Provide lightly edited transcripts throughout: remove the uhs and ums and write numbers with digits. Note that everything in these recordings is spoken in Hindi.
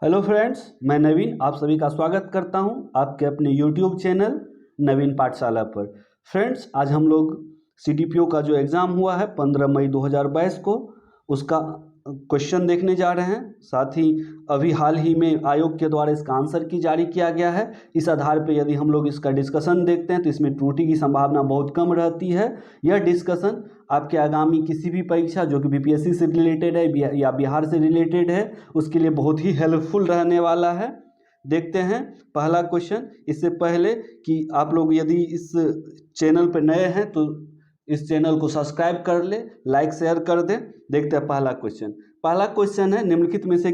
हेलो फ्रेंड्स, मैं नवीन आप सभी का स्वागत करता हूं आपके अपने यूट्यूब चैनल नवीन पाठशाला पर। फ्रेंड्स, आज हम लोग सीडीपीओ का जो एग्ज़ाम हुआ है 15 मई 2022 को, उसका क्वेश्चन देखने जा रहे हैं। साथ ही अभी हाल ही में आयोग के द्वारा इसका आंसर की जारी किया गया है। इस आधार पर यदि हम लोग इसका डिस्कशन देखते हैं तो इसमें त्रुटि की संभावना बहुत कम रहती है। यह डिस्कशन आपके आगामी किसी भी परीक्षा जो कि बीपीएससी से रिलेटेड है या बिहार से रिलेटेड है, उसके लिए बहुत ही हेल्पफुल रहने वाला है। देखते हैं पहला क्वेश्चन। इससे पहले कि आप लोग यदि इस चैनल पर नए हैं तो इस चैनल को सब्सक्राइब कर ले, लाइक शेयर कर दें। देखते हैं पहला क्वेश्चन। पहला क्वेश्चन है, निम्नलिखित में से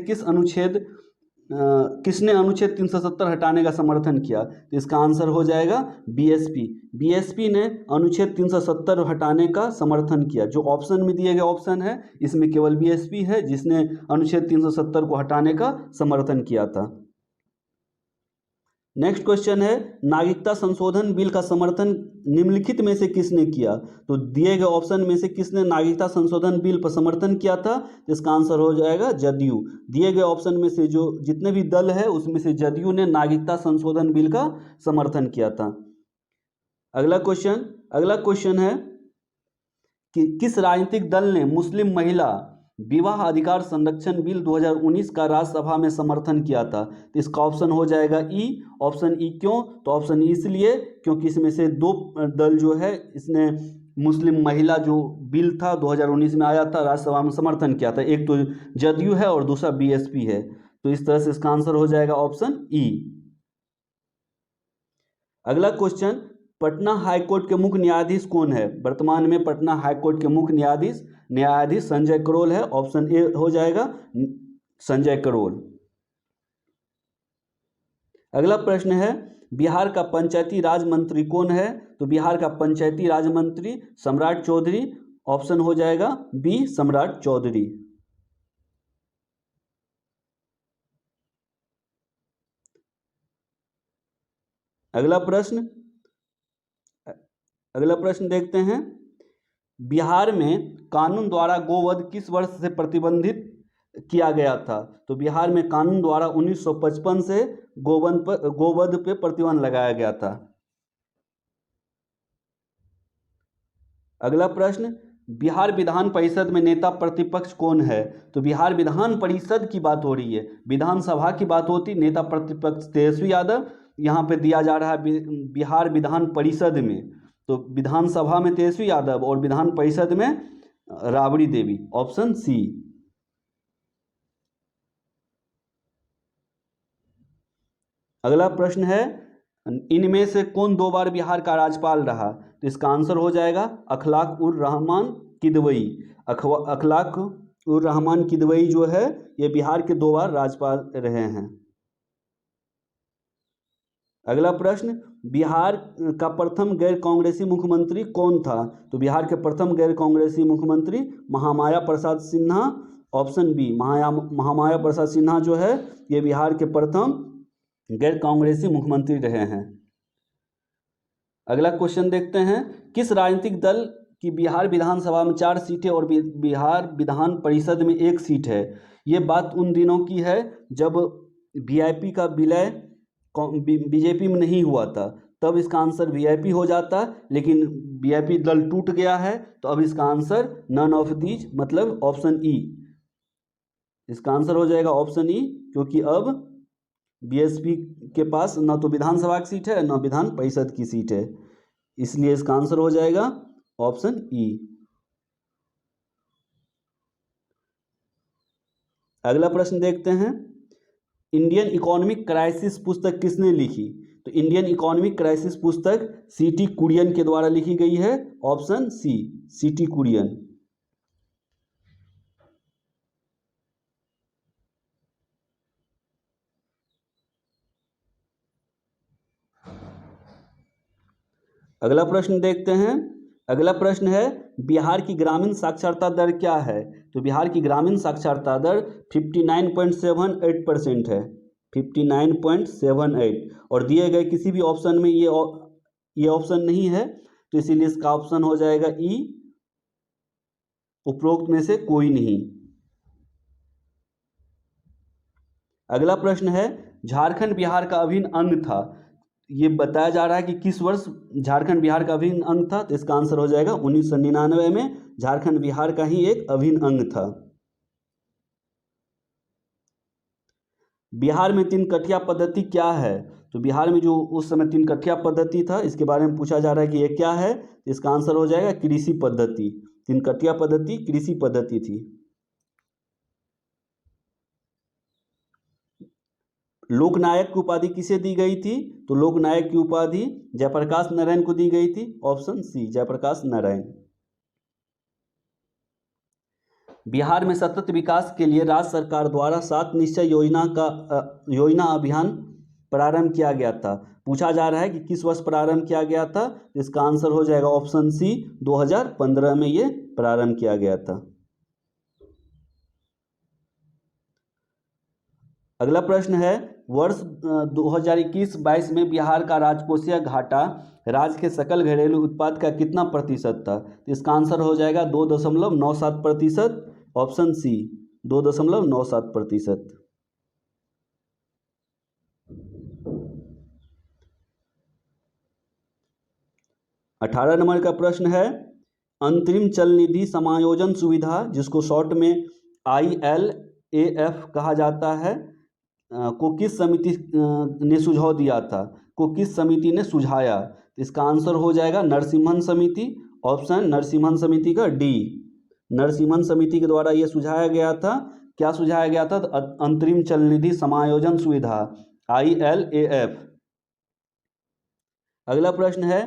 किसने अनुच्छेद 370 हटाने का समर्थन किया? तो इसका आंसर हो जाएगा बीएसपी। बीएसपी ने अनुच्छेद 370 हटाने का समर्थन किया। जो ऑप्शन में दिए गए ऑप्शन है इसमें केवल बीएसपी है जिसने अनुच्छेद 370 को हटाने का समर्थन किया था। नेक्स्ट क्वेश्चन है, नागरिकता संशोधन बिल का समर्थन निम्नलिखित में से किसने किया? तो दिए गए ऑप्शन में से किसने नागरिकता संशोधन बिल पर समर्थन किया था? तो इसका आंसर हो जाएगा जदयू। दिए गए ऑप्शन में से जो जितने भी दल है उसमें से जदयू ने नागरिकता संशोधन बिल का समर्थन किया था। अगला क्वेश्चन है कि किस राजनीतिक दल ने मुस्लिम महिला विवाह अधिकार संरक्षण बिल 2019 का राज्यसभा में समर्थन किया था? तो इसका ऑप्शन हो जाएगा ई। ऑप्शन ई क्यों? तो ऑप्शन ई इसलिए क्योंकि इसमें से दो दल जो है इसने मुस्लिम महिला जो बिल था 2019 में आया था राज्यसभा में समर्थन किया था। एक तो जदयू है और दूसरा बीएसपी है। तो इस तरह से इसका आंसर हो जाएगा ऑप्शन ई। अगला क्वेश्चन, पटना हाईकोर्ट के मुख्य न्यायाधीश कौन है? वर्तमान में पटना हाईकोर्ट के मुख्य न्यायाधीश संजय करोल है। ऑप्शन ए हो जाएगा संजय करोल। अगला प्रश्न है, बिहार का पंचायती राज मंत्री कौन है? तो बिहार का पंचायती राज मंत्री सम्राट चौधरी। ऑप्शन हो जाएगा बी सम्राट चौधरी। अगला प्रश्न देखते हैं, बिहार में कानून द्वारा गोवध किस वर्ष से प्रतिबंधित किया गया था? तो बिहार में कानून द्वारा 1955 से गोवध पे प्रतिबंध लगाया गया था। अगला प्रश्न, बिहार विधान परिषद में नेता प्रतिपक्ष कौन है? तो बिहार विधान परिषद की बात हो रही है, विधानसभा की बात होती। नेता प्रतिपक्ष तेजस्वी यादव, यहाँ पे दिया जा रहा है बिहार विधान परिषद में। तो विधानसभा में तेजस्वी यादव और विधान परिषद में राबड़ी देवी। Option C. अगला प्रश्न है, इनमें से कौन 2 बार बिहार का राज्यपाल रहा? तो इसका आंसर हो जाएगा अखलाक उर रहमान किदवई। अखलाक उर रहमान किदवई जो है ये बिहार के 2 बार राज्यपाल रहे हैं। अगला प्रश्न, बिहार का प्रथम गैर कांग्रेसी मुख्यमंत्री कौन था? तो बिहार के प्रथम गैर कांग्रेसी मुख्यमंत्री महामाया प्रसाद सिन्हा। ऑप्शन बी महामाया प्रसाद सिन्हा जो है ये बिहार के प्रथम गैर कांग्रेसी मुख्यमंत्री रहे हैं। अगला क्वेश्चन देखते हैं, किस राजनीतिक दल की बिहार विधानसभा में 4 सीटें और बिहार विधान परिषद में 1 सीट है? ये बात उन दिनों की है जब वीआईपी का विलय बीजेपी में नहीं हुआ था, तब इसका आंसर वीआईपी हो जाता। लेकिन वीआईपी दल टूट गया है तो अब इसका आंसर नन ऑफ दीज मतलब ऑप्शन ई। इसका आंसर हो जाएगा ऑप्शन ई, क्योंकि अब बीएसपी के पास न तो विधानसभा की सीट है न विधान परिषद की सीट है, इसलिए इसका आंसर हो जाएगा ऑप्शन ई। अगला प्रश्न देखते हैं, इंडियन इकोनॉमिक क्राइसिस पुस्तक किसने लिखी? तो इंडियन इकोनॉमिक क्राइसिस पुस्तक सीटी कुरियन के द्वारा लिखी गई है। ऑप्शन सी सीटी कुरियन। अगला प्रश्न देखते हैं। अगला प्रश्न है, बिहार की ग्रामीण साक्षरता दर क्या है? तो बिहार की ग्रामीण साक्षरता दर 59.78% है। 59.78। और दिए गए किसी भी ऑप्शन में ये ऑप्शन नहीं है, तो इसीलिए इसका ऑप्शन हो जाएगा ई, उपरोक्त में से कोई नहीं। अगला प्रश्न है, झारखंड बिहार का अभिन्न अंग था, ये बताया जा रहा है कि किस वर्ष झारखंड बिहार का अभिन्न अंग था, तो इसका आंसर हो जाएगा 1999 में झारखंड बिहार का ही एक अभिन्न अंग था। बिहार में तीन कठिया पद्धति क्या है, तो बिहार में जो उस समय तीन कठिया पद्धति था, इसके बारे में पूछा जा रहा है कि ये क्या है, तो इसका आंसर हो जाएगा कृषि पद्धति। तीन कठिया पद्धति कृषि पद्धति थी। लोकनायक की उपाधि किसे दी गई थी, तो लोकनायक की उपाधि जयप्रकाश नारायण को दी गई थी, ऑप्शन सी जयप्रकाश नारायण। बिहार में सतत विकास के लिए राज्य सरकार द्वारा 7 निश्चय योजना अभियान प्रारंभ किया गया था, पूछा जा रहा है कि किस वर्ष प्रारंभ किया गया था, इसका आंसर हो जाएगा ऑप्शन सी 2015 में ये प्रारंभ किया गया था। अगला प्रश्न है, वर्ष 2021-22 में बिहार का राजकोषीय घाटा राज्य के सकल घरेलू उत्पाद का कितना प्रतिशत था, तो इसका आंसर हो जाएगा 2.97%, ऑप्शन सी 2.97%। 18 नंबर का प्रश्न है, अंतरिम चल निधि समायोजन सुविधा, जिसको शॉर्ट में ILAF कहा जाता है, को किस समिति ने सुझाव दिया था, को किस समिति ने सुझाया, तो इसका आंसर हो जाएगा नरसिम्हन समिति, ऑप्शन नरसिम्हन समिति का डी, नरसिम्हन समिति के द्वारा यह सुझाया गया था। क्या सुझाया गया था, तो अंतरिम चल निधि समायोजन सुविधा ILAF। अगला प्रश्न है,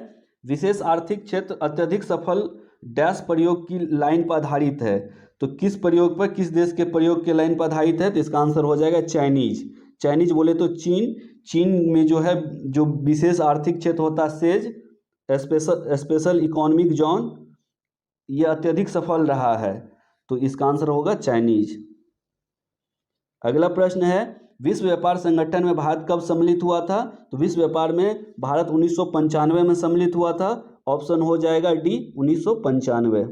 विशेष आर्थिक क्षेत्र अत्यधिक सफल डैश प्रयोग की लाइन पर आधारित है, तो किस प्रयोग पर, किस देश के प्रयोग के लाइन पर आधारित है, तो इसका आंसर हो जाएगा चाइनीज। चाइनीज बोले तो चीन। चीन में जो है जो विशेष आर्थिक क्षेत्र होता है सेज, स्पेशल इकोनॉमिक जोन, ये अत्यधिक सफल रहा है, तो इसका आंसर होगा चाइनीज। अगला प्रश्न है, विश्व व्यापार संगठन में भारत कब सम्मिलित हुआ था, तो विश्व व्यापार में भारत 1995 में सम्मिलित हुआ था, ऑप्शन हो जाएगा डी 1995।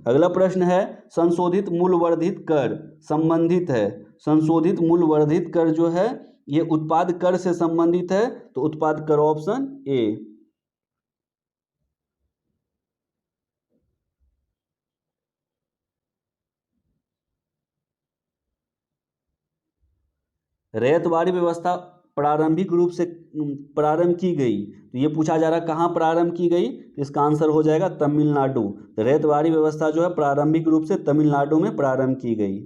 अगला प्रश्न है, संशोधित मूल्य वर्धित कर संबंधित है, संशोधित मूल्य वर्धित कर जो है ये उत्पाद कर से संबंधित है, तो उत्पाद कर ऑप्शन ए। रैयतवाड़ी व्यवस्था प्रारंभिक रूप से प्रारंभ की गई, तो ये पूछा जा रहा है कहाँ प्रारंभ की गई, तो इसका आंसर हो जाएगा तमिलनाडु। रैयतवाड़ी व्यवस्था जो है प्रारंभिक रूप से तमिलनाडु में प्रारंभ की गई।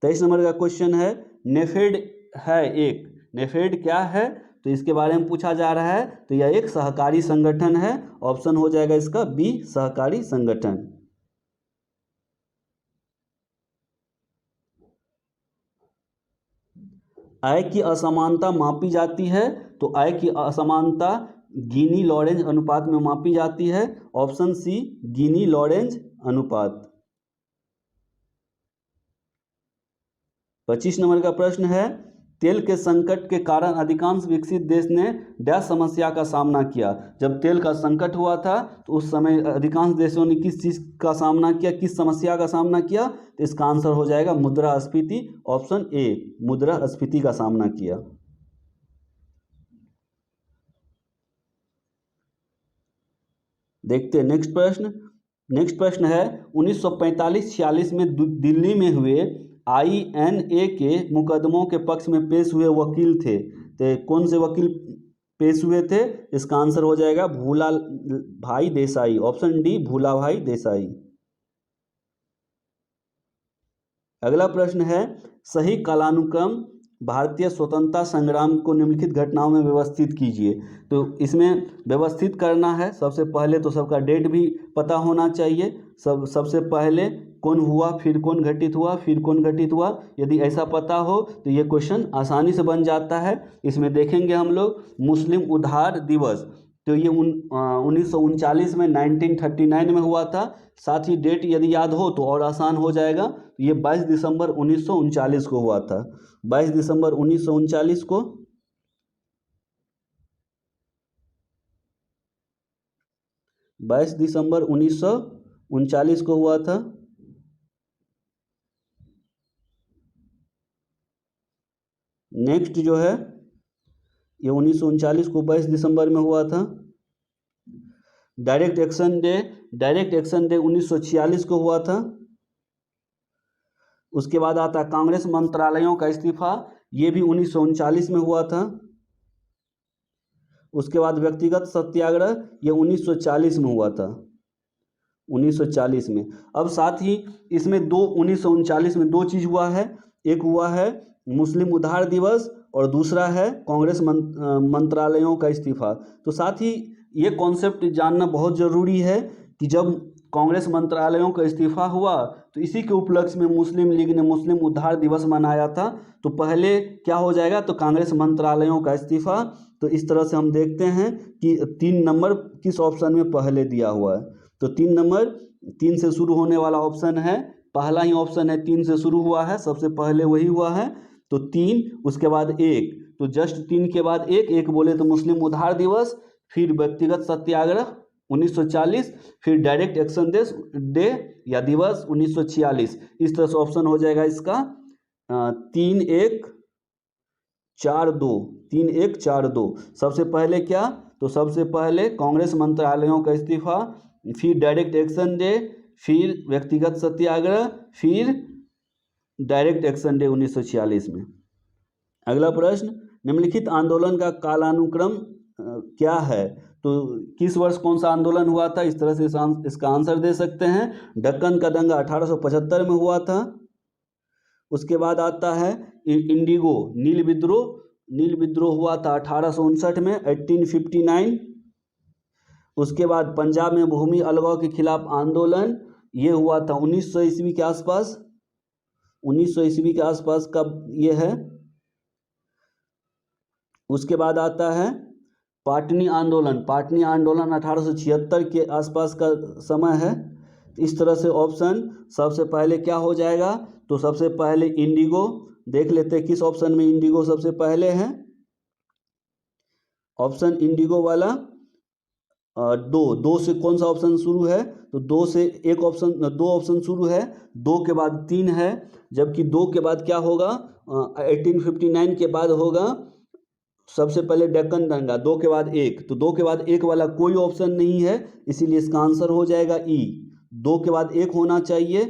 23 नंबर का क्वेश्चन है, नेफेड है एक, नेफेड क्या है, तो इसके बारे में पूछा जा रहा है, तो यह एक सहकारी संगठन है, ऑप्शन हो जाएगा इसका बी सहकारी संगठन। आय की असमानता मापी जाती है, तो आय की असमानता गिनी लॉरेंज अनुपात में मापी जाती है, ऑप्शन सी गिनी लॉरेंज अनुपात। 25 नंबर का प्रश्न है, तेल के संकट के कारण अधिकांश विकसित देश ने डैश समस्या का सामना किया, जब तेल का संकट हुआ था तो उस समय अधिकांश देशों ने किस चीज़ का सामना किया, किस समस्या का सामना किया, तो इसका आंसर हो जाएगा मुद्रास्फीति, ऑप्शन ए मुद्रास्फीति का सामना किया। देखते हैं नेक्स्ट प्रश्न। नेक्स्ट प्रश्न है, 1945-46 में दिल्ली में हुए INA के मुकदमों के पक्ष में पेश हुए वकील थे, तो कौन से वकील पेश हुए थे, इसका आंसर हो जाएगा भूला भाई देसाई, ऑप्शन डी भूला भाई देसाई। अगला प्रश्न है, सही कालानुक्रम भारतीय स्वतंत्रता संग्राम को निम्नलिखित घटनाओं में व्यवस्थित कीजिए, तो इसमें व्यवस्थित करना है, सबसे पहले तो सबका डेट भी पता होना चाहिए, सबसे पहले कौन हुआ, फिर कौन घटित हुआ, फिर कौन घटित हुआ, यदि ऐसा पता हो तो ये क्वेश्चन आसानी से बन जाता है। इसमें देखेंगे हम लोग मुस्लिम उद्धार दिवस, तो ये 1939 में 1939 में हुआ था, साथ ही डेट यदि याद हो तो और आसान हो जाएगा, ये 22 दिसंबर 1939 को हुआ था, 22 दिसंबर 1939 को। बाईस दिसंबर 1939 1939 को हुआ था। नेक्स्ट जो है ये 1939 को 22 दिसंबर में हुआ था। डायरेक्ट एक्शन डे 1946 को हुआ था। उसके बाद आता है कांग्रेस मंत्रालयों का इस्तीफा, ये भी 1939 में हुआ था। उसके बाद व्यक्तिगत सत्याग्रह, ये 1940 में हुआ था, 1940 में। अब साथ ही इसमें 1939 में दो चीज़ हुआ है, एक हुआ है मुस्लिम उद्धार दिवस और दूसरा है कांग्रेस मंत्रालयों का इस्तीफा। तो साथ ही ये कॉन्सेप्ट जानना बहुत ज़रूरी है कि जब कांग्रेस मंत्रालयों का इस्तीफा हुआ तो इसी के उपलक्ष्य में मुस्लिम लीग ने मुस्लिम उद्धार दिवस मनाया था। तो पहले क्या हो जाएगा, तो कांग्रेस मंत्रालयों का इस्तीफा। तो इस तरह से हम देखते हैं कि 3 नंबर किस ऑप्शन में पहले दिया हुआ है। तो 3 नंबर 3 से शुरू होने वाला ऑप्शन है, पहला ही ऑप्शन है 3 से शुरू हुआ है, सबसे पहले वही हुआ है। तो 3 उसके बाद 1, तो जस्ट 3 के बाद 1 बोले तो मुस्लिम उद्धार दिवस, फिर व्यक्तिगत सत्याग्रह 1940, फिर डायरेक्ट एक्शन डे या दिवस 1946। इस तरह से ऑप्शन हो जाएगा इसका 3 1 4 2, 3 1 4 2। सबसे पहले क्या, तो सबसे पहले कांग्रेस मंत्रालयों का इस्तीफा, फिर डायरेक्ट एक्शन डे, फिर व्यक्तिगत सत्याग्रह, फिर डायरेक्ट एक्शन डे 1946 में। अगला प्रश्न, निम्नलिखित आंदोलन का कालानुक्रम क्या है। तो किस वर्ष कौन सा आंदोलन हुआ था, इस तरह से इसका आंसर दे सकते हैं। दक्कन का दंगा 1875 में हुआ था। उसके बाद आता है इंडिगो नील विद्रोह हुआ था 1859 में, 1859। उसके बाद पंजाब में भूमि अलगाव के खिलाफ आंदोलन, ये हुआ था 1900 ईस्वी के आसपास, 1900 ईस्वी के आसपास का ये है। उसके बाद आता है पाटनी आंदोलन 1876 के आसपास का समय है। इस तरह से ऑप्शन सबसे पहले क्या हो जाएगा, तो सबसे पहले इंडिगो, देख लेते हैं किस ऑप्शन में इंडिगो सबसे पहले है। ऑप्शन इंडिगो वाला 2 से कौन सा ऑप्शन शुरू है, तो 2 से एक ऑप्शन 2 ऑप्शन शुरू है, 2 के बाद 3 है, जबकि 2 के बाद क्या होगा 1859 के बाद होगा सबसे पहले डेक्कन दंगा, 2 के बाद 1, तो 2 के बाद 1 वाला कोई ऑप्शन नहीं है, इसीलिए इसका आंसर हो जाएगा ई। 2 के बाद 1 होना चाहिए,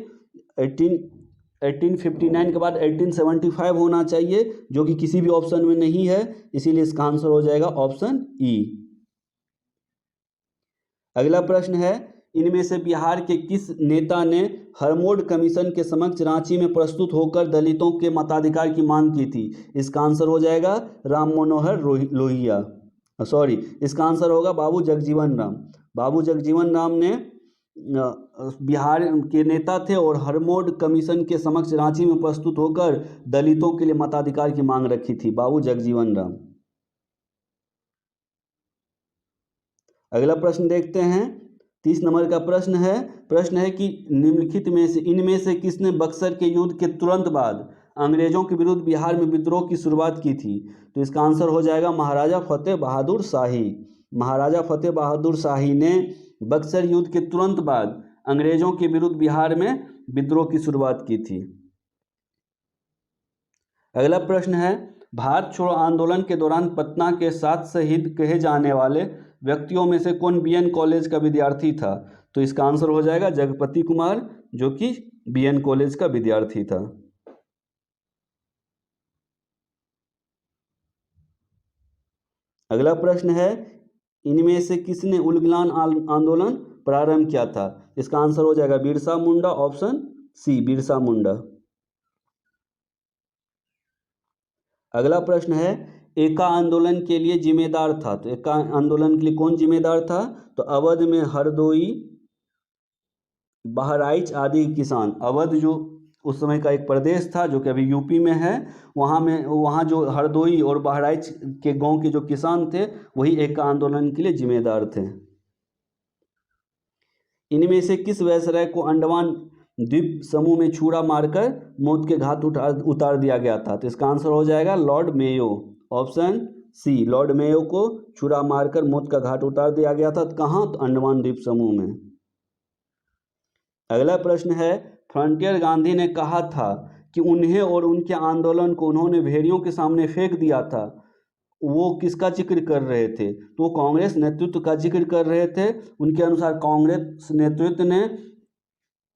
1859 के बाद 1875 होना चाहिए, जो कि किसी भी ऑप्शन में नहीं है, इसीलिए इसका आंसर हो जाएगा ऑप्शन ई। अगला प्रश्न है, इनमें से बिहार के किस नेता ने हरमोड कमीशन के समक्ष रांची में प्रस्तुत होकर दलितों के मताधिकार की मांग की थी। इसका आंसर हो जाएगा राम मनोहर लोहिया, सॉरी, इसका आंसर होगा बाबू जगजीवन राम। बाबू जगजीवन राम ने बिहार के नेता थे और हरमोड कमीशन के समक्ष रांची में प्रस्तुत होकर दलितों के लिए मताधिकार की मांग रखी थी, बाबू जगजीवन राम। अगला प्रश्न देखते हैं, 30 नंबर का प्रश्न है कि निम्नलिखित में से इनमें से किसने बक्सर के युद्ध के तुरंत बाद अंग्रेजों के विरुद्ध बिहार में विद्रोह की शुरुआत की थी। तो इसका आंसर हो जाएगा महाराजा फतेह बहादुर शाही। महाराजा फतेह बहादुर शाही ने बक्सर युद्ध के तुरंत बाद अंग्रेजों के विरुद्ध बिहार में विद्रोह की शुरुआत की थी। अगला प्रश्न है, भारत छोड़ो आंदोलन के दौरान पटना के 7 शहीद कहे जाने वाले व्यक्तियों में से कौन बीएन कॉलेज का विद्यार्थी था। तो इसका आंसर हो जाएगा जगपति कुमार, जो कि बीएन कॉलेज का विद्यार्थी था। अगला प्रश्न है, इनमें से किसने उलगुलान आंदोलन प्रारंभ किया था। इसका आंसर हो जाएगा बिरसा मुंडा, ऑप्शन सी बिरसा मुंडा। अगला प्रश्न है, एका आंदोलन के लिए जिम्मेदार था। तो एका आंदोलन के लिए कौन जिम्मेदार था, तो अवध में हरदोई बहराइच आदि किसान। अवध जो उस समय का एक प्रदेश था जो कि अभी यूपी में है, वहाँ जो हरदोई और बहराइच के गांव के जो किसान थे वही एका आंदोलन के लिए जिम्मेदार थे। इनमें से किस वायसराय को अंडमान द्वीप समूह में छुरा मारकर मौत के घाट उतार दिया गया था। तो इसका आंसर हो जाएगा Lord Mayo, option C Lord Mayo को छुरा मारकर मौत का घाट उतार दिया गया था। कहाँ, तो अंडमान द्वीप समूह में। अगला प्रश्न है, फ्रंटियर गांधी ने कहा था कि उन्हें और उनके आंदोलन को उन्होंने भेड़ियों के सामने फेंक दिया था, वो किसका जिक्र कर रहे थे? तो वो कांग्रेस नेतृत्व का जिक्र कर रहे थे। उनके अनुसार कांग्रेस नेतृत्व ने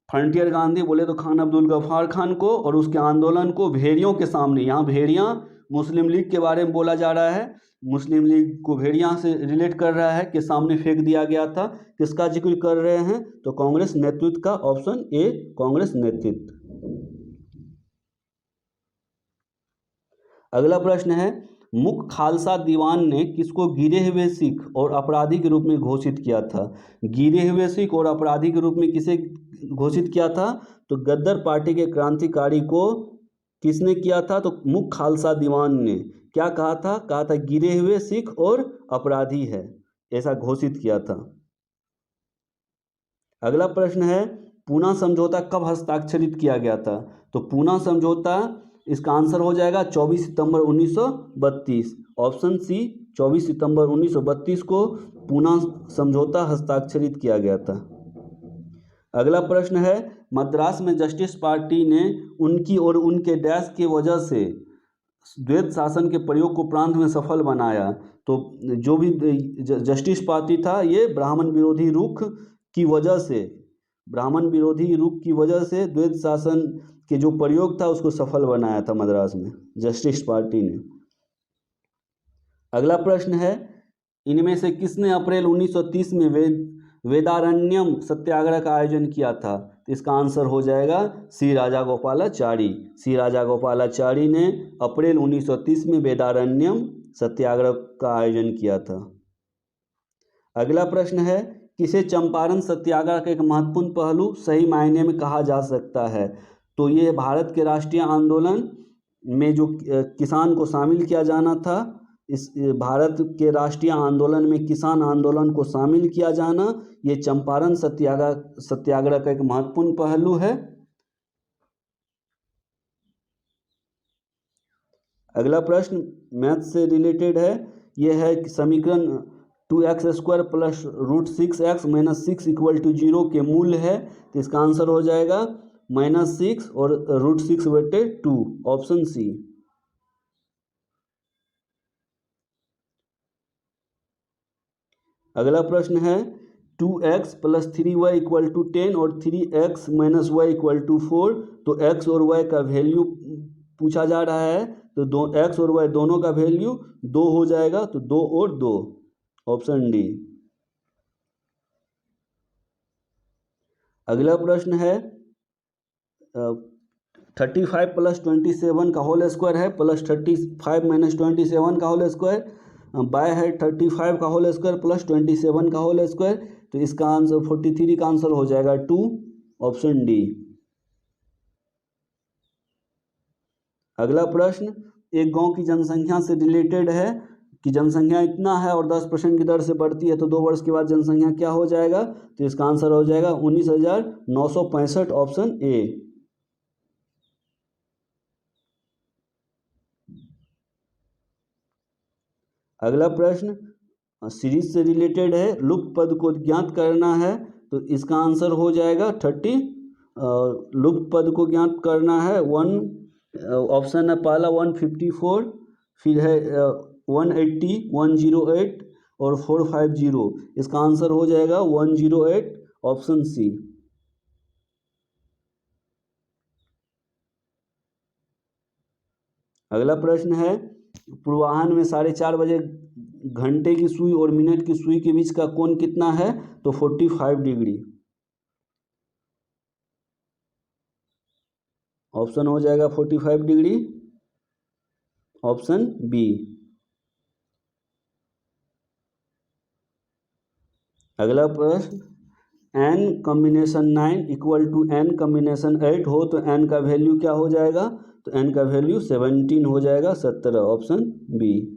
फ्रंटियर गांधी बोले तो खान अब्दुल गफ्फार खान को और उसके आंदोलन को भेड़ियों के सामने, यहाँ भेड़ियाँ मुस्लिम लीग के बारे में बोला जा रहा है, मुस्लिम लीग को भेड़ियाँ से रिलेट कर रहा है, के सामने फेंक दिया गया था। किसका जिक्र कर रहे हैं? तो कांग्रेस नेतृत्व का, ऑप्शन ए कांग्रेस नेतृत्व। अगला प्रश्न है, मुख्य खालसा दीवान ने किसको गिरे हुए सिख और अपराधी के रूप में घोषित किया था? गिरे हुए सिख और अपराधी के रूप में किसे घोषित किया था? तो गद्दार पार्टी के क्रांतिकारी को किसने किया था? तो मुख्य खालसा दीवान ने क्या कहा था? कहा था गिरे हुए सिख और अपराधी है, ऐसा घोषित किया था। अगला प्रश्न है, पूना समझौता कब हस्ताक्षरित किया गया था? तो पूना समझौता, इसका आंसर हो जाएगा 24 सितंबर 1932, ऑप्शन सी 24 सितंबर 1932 को पूना समझौता हस्ताक्षरित किया गया था। अगला प्रश्न है, मद्रास में जस्टिस पार्टी ने उनकी और उनके डैश की वजह से द्वैत शासन के प्रयोग को प्रांत में सफल बनाया। तो जो भी जस्टिस पार्टी था, ये ब्राह्मण विरोधी रुख की वजह से, ब्राह्मण विरोधी रुख की वजह से द्वैत शासन के जो प्रयोग था उसको सफल बनाया था मद्रास में जस्टिस पार्टी ने। अगला प्रश्न है, इनमें से किसने अप्रैल 1930 में वेदारण्यम सत्याग्रह का आयोजन किया था? तो इसका आंसर हो जाएगा सी राजागोपालाचारी। सी राजागोपालाचारी ने अप्रैल 1930 में वेदारण्यम सत्याग्रह का आयोजन किया था। अगला प्रश्न है, किसे चंपारण सत्याग्रह का एक महत्वपूर्ण पहलू सही मायने में कहा जा सकता है? तो ये भारत के राष्ट्रीय आंदोलन में जो किसान को शामिल किया जाना था, इस भारत के राष्ट्रीय आंदोलन में किसान आंदोलन को शामिल किया जाना, ये चंपारण सत्याग्रह का एक महत्वपूर्ण पहलू है। अगला प्रश्न मैथ से रिलेटेड है, यह है कि समीकरण 2x² प्लस √6x - 6 = 0 के मूल्य है। तो इसका आंसर हो जाएगा -6 और √6/2, ऑप्शन सी। अगला प्रश्न है, 2x + 3y = 10 और 3x - y = 4। तो x और y का वैल्यू पूछा जा रहा है, तो x और y दोनों का वैल्यू 2 हो जाएगा, तो 2 और 2, ऑप्शन डी। अगला प्रश्न है, 35 + 27 का होल स्क्वायर है, प्लस 35 - 27 का होल स्क्वायर, बाय है 35 का होल स्क्वायर प्लस 27 का होल स्क्वायर। तो इसका आंसर 43 का आंसर हो जाएगा 2, ऑप्शन डी। अगला प्रश्न एक गांव की जनसंख्या से रिलेटेड है कि जनसंख्या इतना है और 10% की दर से बढ़ती है, तो 2 वर्ष के बाद जनसंख्या क्या हो जाएगा? तो इसका आंसर हो जाएगा 19,965, ऑप्शन ए। अगला प्रश्न सीरीज से रिलेटेड है, लुप्त पद को ज्ञात करना है, तो इसका आंसर हो जाएगा 30। लुप्त पद को ज्ञात करना है 1, ऑप्शन है पहला 154, फिर है 180, 108 और 450। इसका आंसर हो जाएगा 108, ऑप्शन सी। अगला प्रश्न है, पूर्वाह्न में 4:30 बजे घंटे की सुई और मिनट की सुई के बीच का कोण कितना है? तो 45 डिग्री, ऑप्शन हो जाएगा 45 डिग्री, ऑप्शन बी। अगला प्रश्न, n कॉम्बिनेशन 9 = n कॉम्बिनेशन 8 हो तो n का वैल्यू क्या हो जाएगा? तो n का वैल्यू 17 हो जाएगा, 17, ऑप्शन बी।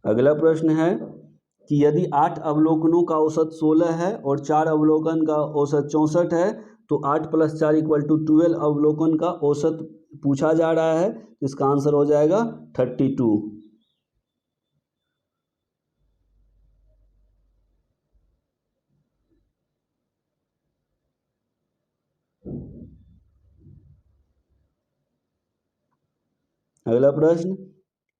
अगला प्रश्न है कि यदि 8 अवलोकनों का औसत 16 है और 4 अवलोकन का औसत 64 है, तो 8 + 4 = 12 अवलोकन का औसत पूछा जा रहा है। इसका आंसर हो जाएगा 32। अगला प्रश्न,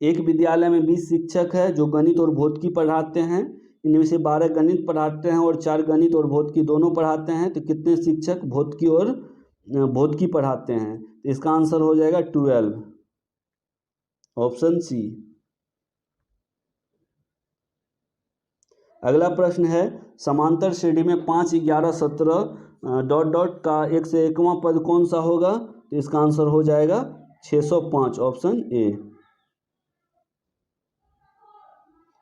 एक विद्यालय में 20 शिक्षक है जो गणित और भौतिकी पढ़ाते हैं। इनमें से 12 गणित पढ़ाते हैं और 4 गणित और भौतिकी दोनों पढ़ाते हैं, तो कितने शिक्षक भौतिकी पढ़ाते हैं? तो इसका आंसर हो जाएगा 12, ऑप्शन सी। अगला प्रश्न है, समांतर श्रेणी में 5, 11, 17 डॉट डॉट का 101वां पद कौन सा होगा? तो इसका आंसर हो जाएगा 605, ऑप्शन ए।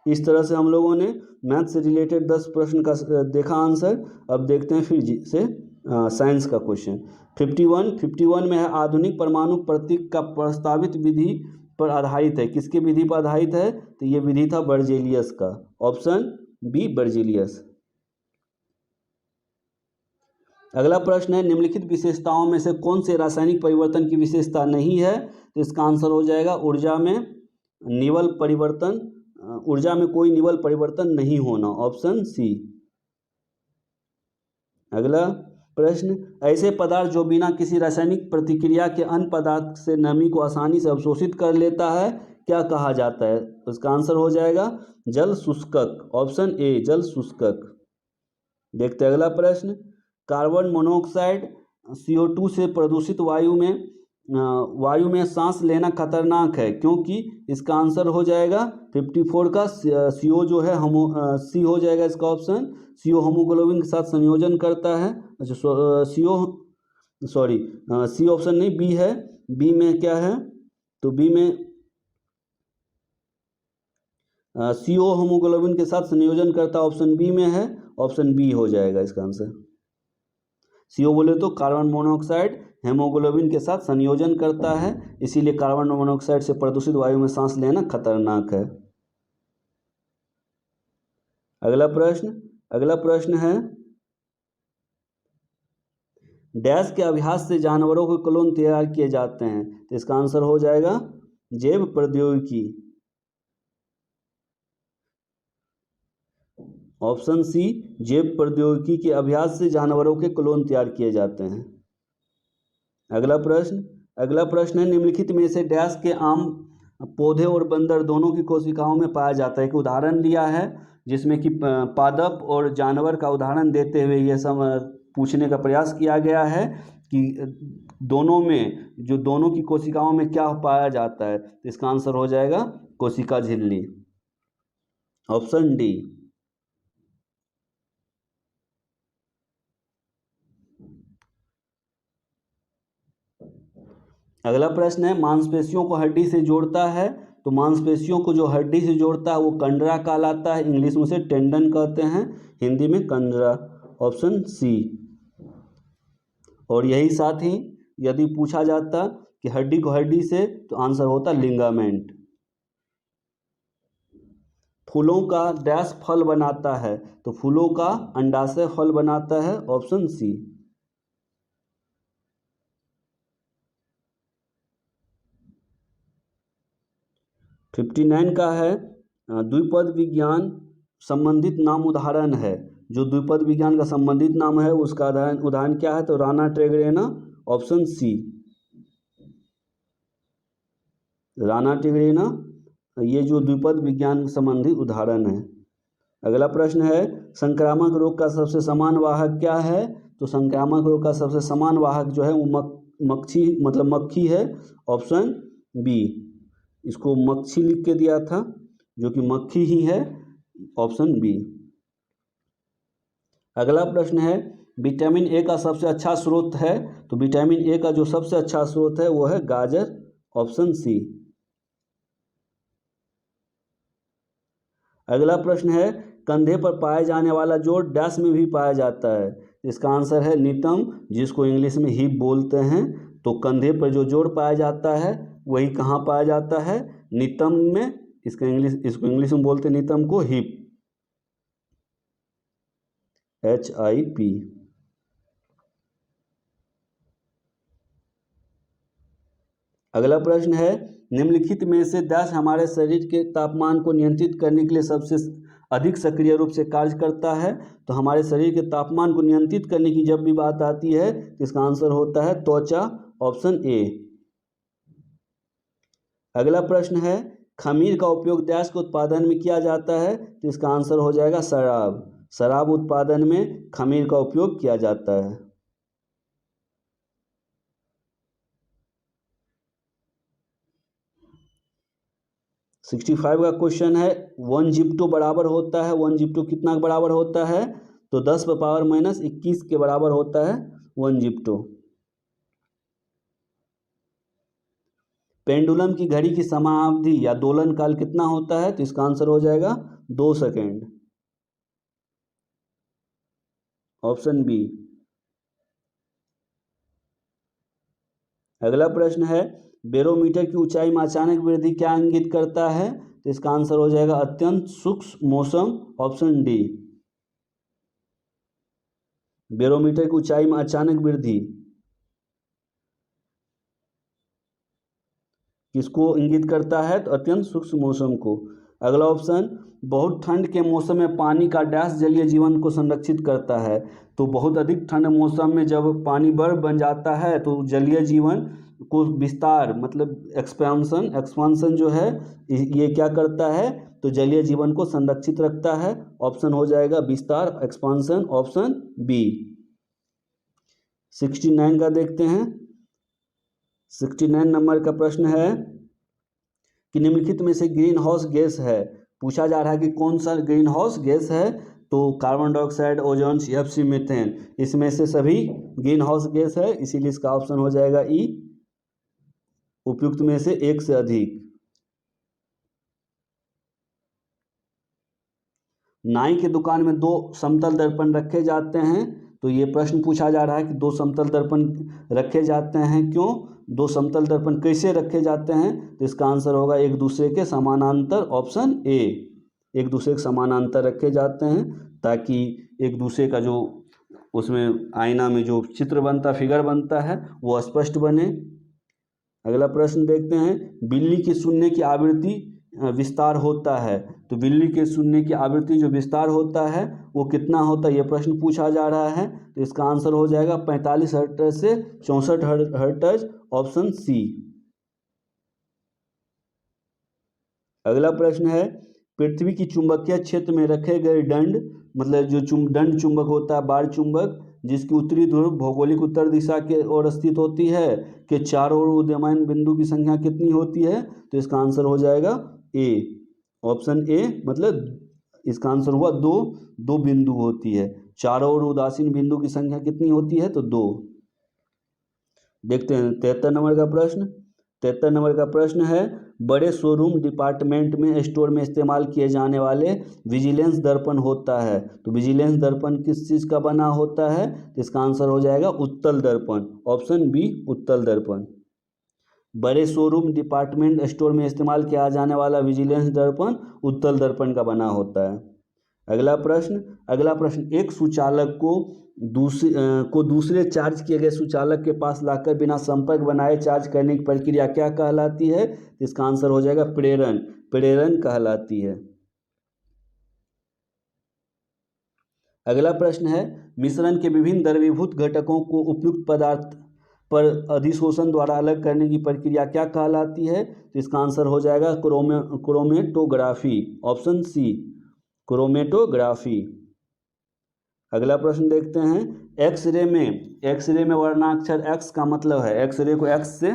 इस तरह से हम लोगों ने मैथ से रिलेटेड 10 प्रश्न का देखा आंसर। अब देखते हैं फिर से साइंस का क्वेश्चन। 51 में है, आधुनिक परमाणु प्रतीक का प्रस्तावित विधि पर आधारित है। किसके विधि पर आधारित है? तो ये विधि था बर्जेलियस का, ऑप्शन बी बर्जेलियस। अगला प्रश्न है, निम्नलिखित विशेषताओं में से कौन से रासायनिक परिवर्तन की विशेषता नहीं है? तो इसका आंसर हो जाएगा ऊर्जा में कोई निवल परिवर्तन नहीं होना, ऑप्शन सी। अगला प्रश्न, ऐसे पदार्थ जो बिना किसी रासायनिक प्रतिक्रिया के अन्य पदार्थ से नमी को आसानी से अवशोषित कर लेता है, क्या कहा जाता है? उसका आंसर हो जाएगा जल शुष्कक, ऑप्शन ए जल शुष्कक। देखते हैं अगला प्रश्न, कार्बन मोनोऑक्साइड CO2 से प्रदूषित वायु में सांस लेना खतरनाक है क्योंकि? इसका आंसर हो जाएगा 54 का CO जो है सी हो जाएगा इसका ऑप्शन। CO होमोग्लोबिन के साथ संयोजन करता है। अच्छा सी ऑप्शन नहीं, बी है। बी में क्या है? तो बी में CO होमोग्लोबिन के साथ संयोजन करता, ऑप्शन बी में है, ऑप्शन बी हो जाएगा इसका आंसर। CO बोले तो कार्बन मोनोऑक्साइड हेमोग्लोबिन के साथ संयोजन करता है, इसीलिए कार्बन मोनोऑक्साइड से प्रदूषित वायु में सांस लेना खतरनाक है। अगला प्रश्न है, डैश के अभ्यास से जानवरों के क्लोन तैयार किए जाते हैं। तो इसका आंसर हो जाएगा जैव प्रौद्योगिकी, ऑप्शन सी जैव प्रौद्योगिकी के अभ्यास से जानवरों के क्लोन तैयार किए जाते हैं। अगला प्रश्न है, निम्नलिखित में से डैश के आम पौधे और बंदर दोनों की कोशिकाओं में पाया जाता है। एक उदाहरण दिया है जिसमें कि पादप और जानवर का उदाहरण देते हुए यह सब पूछने का प्रयास किया गया है कि दोनों की कोशिकाओं में क्या पाया जाता है। तो इसका आंसर हो जाएगा कोशिका झिल्ली, ऑप्शन डी। अगला प्रश्न है, मांसपेशियों को हड्डी से जोड़ता है। तो मांसपेशियों को जो हड्डी से जोड़ता है वो कंडरा कहलाता है, इंग्लिश में उसे टेंडन कहते हैं, हिंदी में कंडरा, ऑप्शन सी। और यही साथ ही यदि पूछा जाता कि हड्डी को हड्डी से, तो आंसर होता लिगामेंट। फूलों का डैश फल बनाता है। तो फूलों का अंडाशय फल बनाता है, ऑप्शन सी। तो 59 का है, द्विपद विज्ञान संबंधित नाम उदाहरण है। जो द्विपद विज्ञान का संबंधित नाम है उसका उदाहरण क्या है? तो राना ट्रेगरेना, ऑप्शन सी, राना ट्रेगरेना, ये जो द्विपद विज्ञान संबंधी उदाहरण है। अगला प्रश्न है, संक्रामक रोग का सबसे समान वाहक क्या है? तो संक्रामक रोग का सबसे समान वाहक जो है वो मक्खी है, ऑप्शन बी। इसको मक्खी लिख के दिया था, जो कि मक्खी ही है, ऑप्शन बी। अगला प्रश्न है, विटामिन ए का सबसे अच्छा स्रोत है। तो विटामिन ए का जो सबसे अच्छा स्रोत है वो है गाजर, ऑप्शन सी। अगला प्रश्न है, कंधे पर पाए जाने वाला जोड़ डैश में भी पाया जाता है। इसका आंसर है नितंब, जिसको इंग्लिश में हिप बोलते हैं। तो कंधे पर जो जोड़ पाया जाता है वही कहाँ पाया जाता है? नितंब में। इसको इंग्लिश में बोलते हैं नितंब को हिप, HIP। अगला प्रश्न है, निम्नलिखित में से डैश हमारे शरीर के तापमान को नियंत्रित करने के लिए सबसे अधिक सक्रिय रूप से कार्य करता है। तो हमारे शरीर के तापमान को नियंत्रित करने की जब भी बात आती है तो इसका आंसर होता है त्वचा, ऑप्शन ए। अगला प्रश्न है खमीर का उपयोग डैश के उत्पादन में किया जाता है, तो इसका आंसर हो जाएगा शराब। शराब उत्पादन में खमीर का उपयोग किया जाता है। 65 का क्वेश्चन है 1 जिप्टो बराबर होता है, 1 जिप्टो कितना बराबर होता है, तो 10⁻21 के बराबर होता है 1 जिप्टो। पेंडुलम की घड़ी की समाअवधि या दोलन काल कितना होता है, तो इसका आंसर हो जाएगा 2 सेकेंड, ऑप्शन बी। अगला प्रश्न है बैरोमीटर की ऊंचाई में अचानक वृद्धि क्या इंगित करता है, तो इसका आंसर हो जाएगा अत्यंत सूक्ष्म मौसम, ऑप्शन डी। बैरोमीटर की ऊंचाई में अचानक वृद्धि किसको इंगित करता है, तो अत्यंत सूक्ष्म मौसम को। अगला ऑप्शन बहुत ठंड के मौसम में पानी का डैश जलीय जीवन को संरक्षित करता है, तो बहुत अधिक ठंड मौसम में जब पानी बर्फ बन जाता है तो जलीय जीवन को विस्तार मतलब एक्सपांसन जो है ये क्या करता है, तो जलीय जीवन को संरक्षित रखता है। ऑप्शन हो जाएगा विस्तार, एक्सपांसन, ऑप्शन बी। 69 का देखते हैं। 69 नंबर का प्रश्न है कि निम्नलिखित में से ग्रीन हाउस गैस है, पूछा जा रहा है कि कौन सा ग्रीन हाउस गैस है, तो carbon dioxide, ozone, CFC, methane, इसमें से सभी ग्रीन हाउस गैस है, इसीलिए इसका ऑप्शन हो जाएगा ई, उपयुक्त में से एक से अधिक। नाई की दुकान में 2 समतल दर्पण रखे जाते हैं, तो ये प्रश्न पूछा जा रहा है कि 2 समतल दर्पण रखे जाते हैं क्यों, 2 समतल दर्पण कैसे रखे जाते हैं, तो इसका आंसर होगा एक दूसरे के समानांतर, ऑप्शन ए। एक दूसरे के समानांतर रखे जाते हैं ताकि एक दूसरे का जो उसमें आईना में जो चित्र बनता, फिगर बनता है वो स्पष्ट बने। अगला प्रश्न देखते हैं बिल्ली की सुनने की आवृत्ति विस्तार होता है, तो बिल्ली के सुनने की आवृत्ति जो विस्तार होता है वो कितना होता है, ये प्रश्न पूछा जा रहा है, तो इसका आंसर हो जाएगा 45 हर्ट्ज से 64 हर्ट्ज, ऑप्शन सी। अगला प्रश्न है पृथ्वी की चुंबकीय क्षेत्र में रखे गए दंड मतलब जो दंड चुंबक होता है, बार चुंबक, जिसकी उत्तरी ध्रुव भौगोलिक उत्तर दिशा के ओर स्थित होती है, के चारों ओर उदीयमान बिंदु की संख्या कितनी होती है, तो इसका आंसर हो जाएगा ए, ऑप्शन ए। मतलब इसका आंसर हुआ 2 बिंदु होती है, चारों ओर उदासीन बिंदु की संख्या कितनी होती है, तो 2। देखते हैं 73 नंबर का प्रश्न। 73 नंबर का प्रश्न है बड़े शोरूम डिपार्टमेंट में स्टोर में इस्तेमाल किए जाने वाले विजिलेंस दर्पण होता है, तो विजिलेंस दर्पण किस चीज़ का बना होता है, तो इसका आंसर हो जाएगा उत्तल दर्पण, ऑप्शन बी, उत्तल दर्पण। बड़े शोरूम डिपार्टमेंट स्टोर में इस्तेमाल किया जाने वाला विजिलेंस दर्पण उत्तल दर्पण का बना होता है। अगला प्रश्न एक सुचालक को दूसरे चार्ज किए गए सुचालक के पास लाकर बिना संपर्क बनाए चार्ज करने की प्रक्रिया क्या कहलाती है, इसका आंसर हो जाएगा प्रेरण कहलाती है। अगला प्रश्न है मिश्रण के विभिन्न द्रवीभूत घटकों को उपयुक्त पदार्थ पर अधिशोषण द्वारा अलग करने की प्रक्रिया क्या कहलाती है, तो इसका आंसर हो जाएगा क्रोमेटोग्राफी, ऑप्शन सी, क्रोमेटोग्राफी। अगला प्रश्न देखते हैं एक्सरे में वर्णाक्षर एक्स का मतलब है, एक्सरे को एक्स से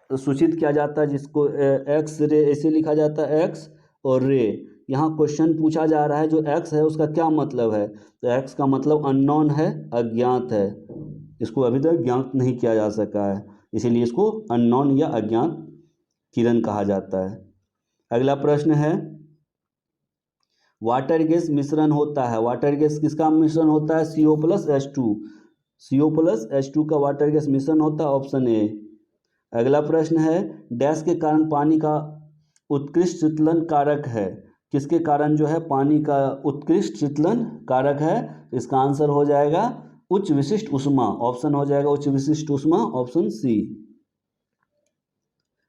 सूचित किया जाता है, जिसको एक्सरे ऐसे लिखा जाता है एक्स और रे। यहाँ क्वेश्चन पूछा जा रहा है जो एक्स है उसका क्या मतलब है, तो एक्स का मतलब अननोन है, अज्ञात है, इसको अभी तक ज्ञात नहीं किया जा सका है, इसीलिए इसको अननोन या अज्ञात किरण कहा जाता है। अगला प्रश्न है वाटर गैस मिश्रण होता है, वाटर गैस किसका मिश्रण होता है, CO+H2, CO+H2 का वाटर गैस मिश्रण होता है, ऑप्शन ए। अगला प्रश्न है डैश के कारण पानी का उत्कृष्ट शीतलन कारक है, किसके कारण जो है पानी का उत्कृष्ट शीतलन कारक है, इसका आंसर हो जाएगा उच्च विशिष्ट ऊष्मा, ऑप्शन हो जाएगा उच्च विशिष्ट ऊष्मा, ऑप्शन सी।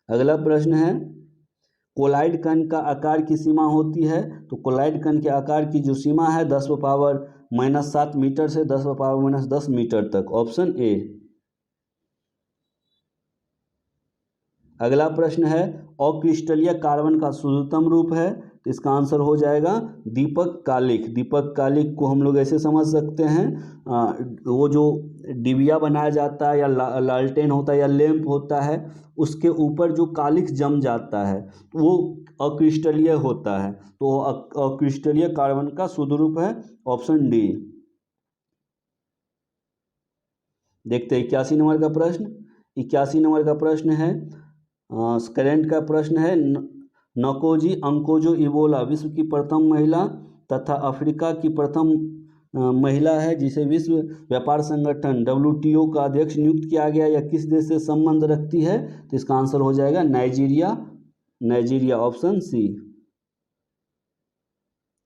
अगला प्रश्न है कोलाइड कण का आकार की सीमा होती है, तो कोलाइड कण के आकार की जो सीमा है 10⁻⁻7 मीटर से 10⁻⁻10 मीटर तक, ऑप्शन ए। अगला प्रश्न है अक्रिस्टलीय कार्बन का शुद्धतम रूप है, तो इसका आंसर हो जाएगा दीपक कालिक। दीपक कालिक को हम लोग ऐसे समझ सकते हैं, वो जो डिबिया बनाया जाता है या लालटेन होता है या लैंप होता है, उसके ऊपर जो कालिक जम जाता है वो अक्रिस्टलीय होता है, तो अक्रिस्टलीय कार्बन का शुद्ध रूप है ऑप्शन डी। देखते हैं 81 नंबर का प्रश्न। 81 नंबर का प्रश्न है करंट का प्रश्न है, नकोजी अंकोजो इबोला विश्व की प्रथम महिला तथा अफ्रीका की प्रथम महिला है जिसे विश्व व्यापार संगठन WTO का अध्यक्ष नियुक्त किया गया, या किस देश से संबंध रखती है, तो इसका आंसर हो जाएगा नाइजीरिया। Nigeria option C.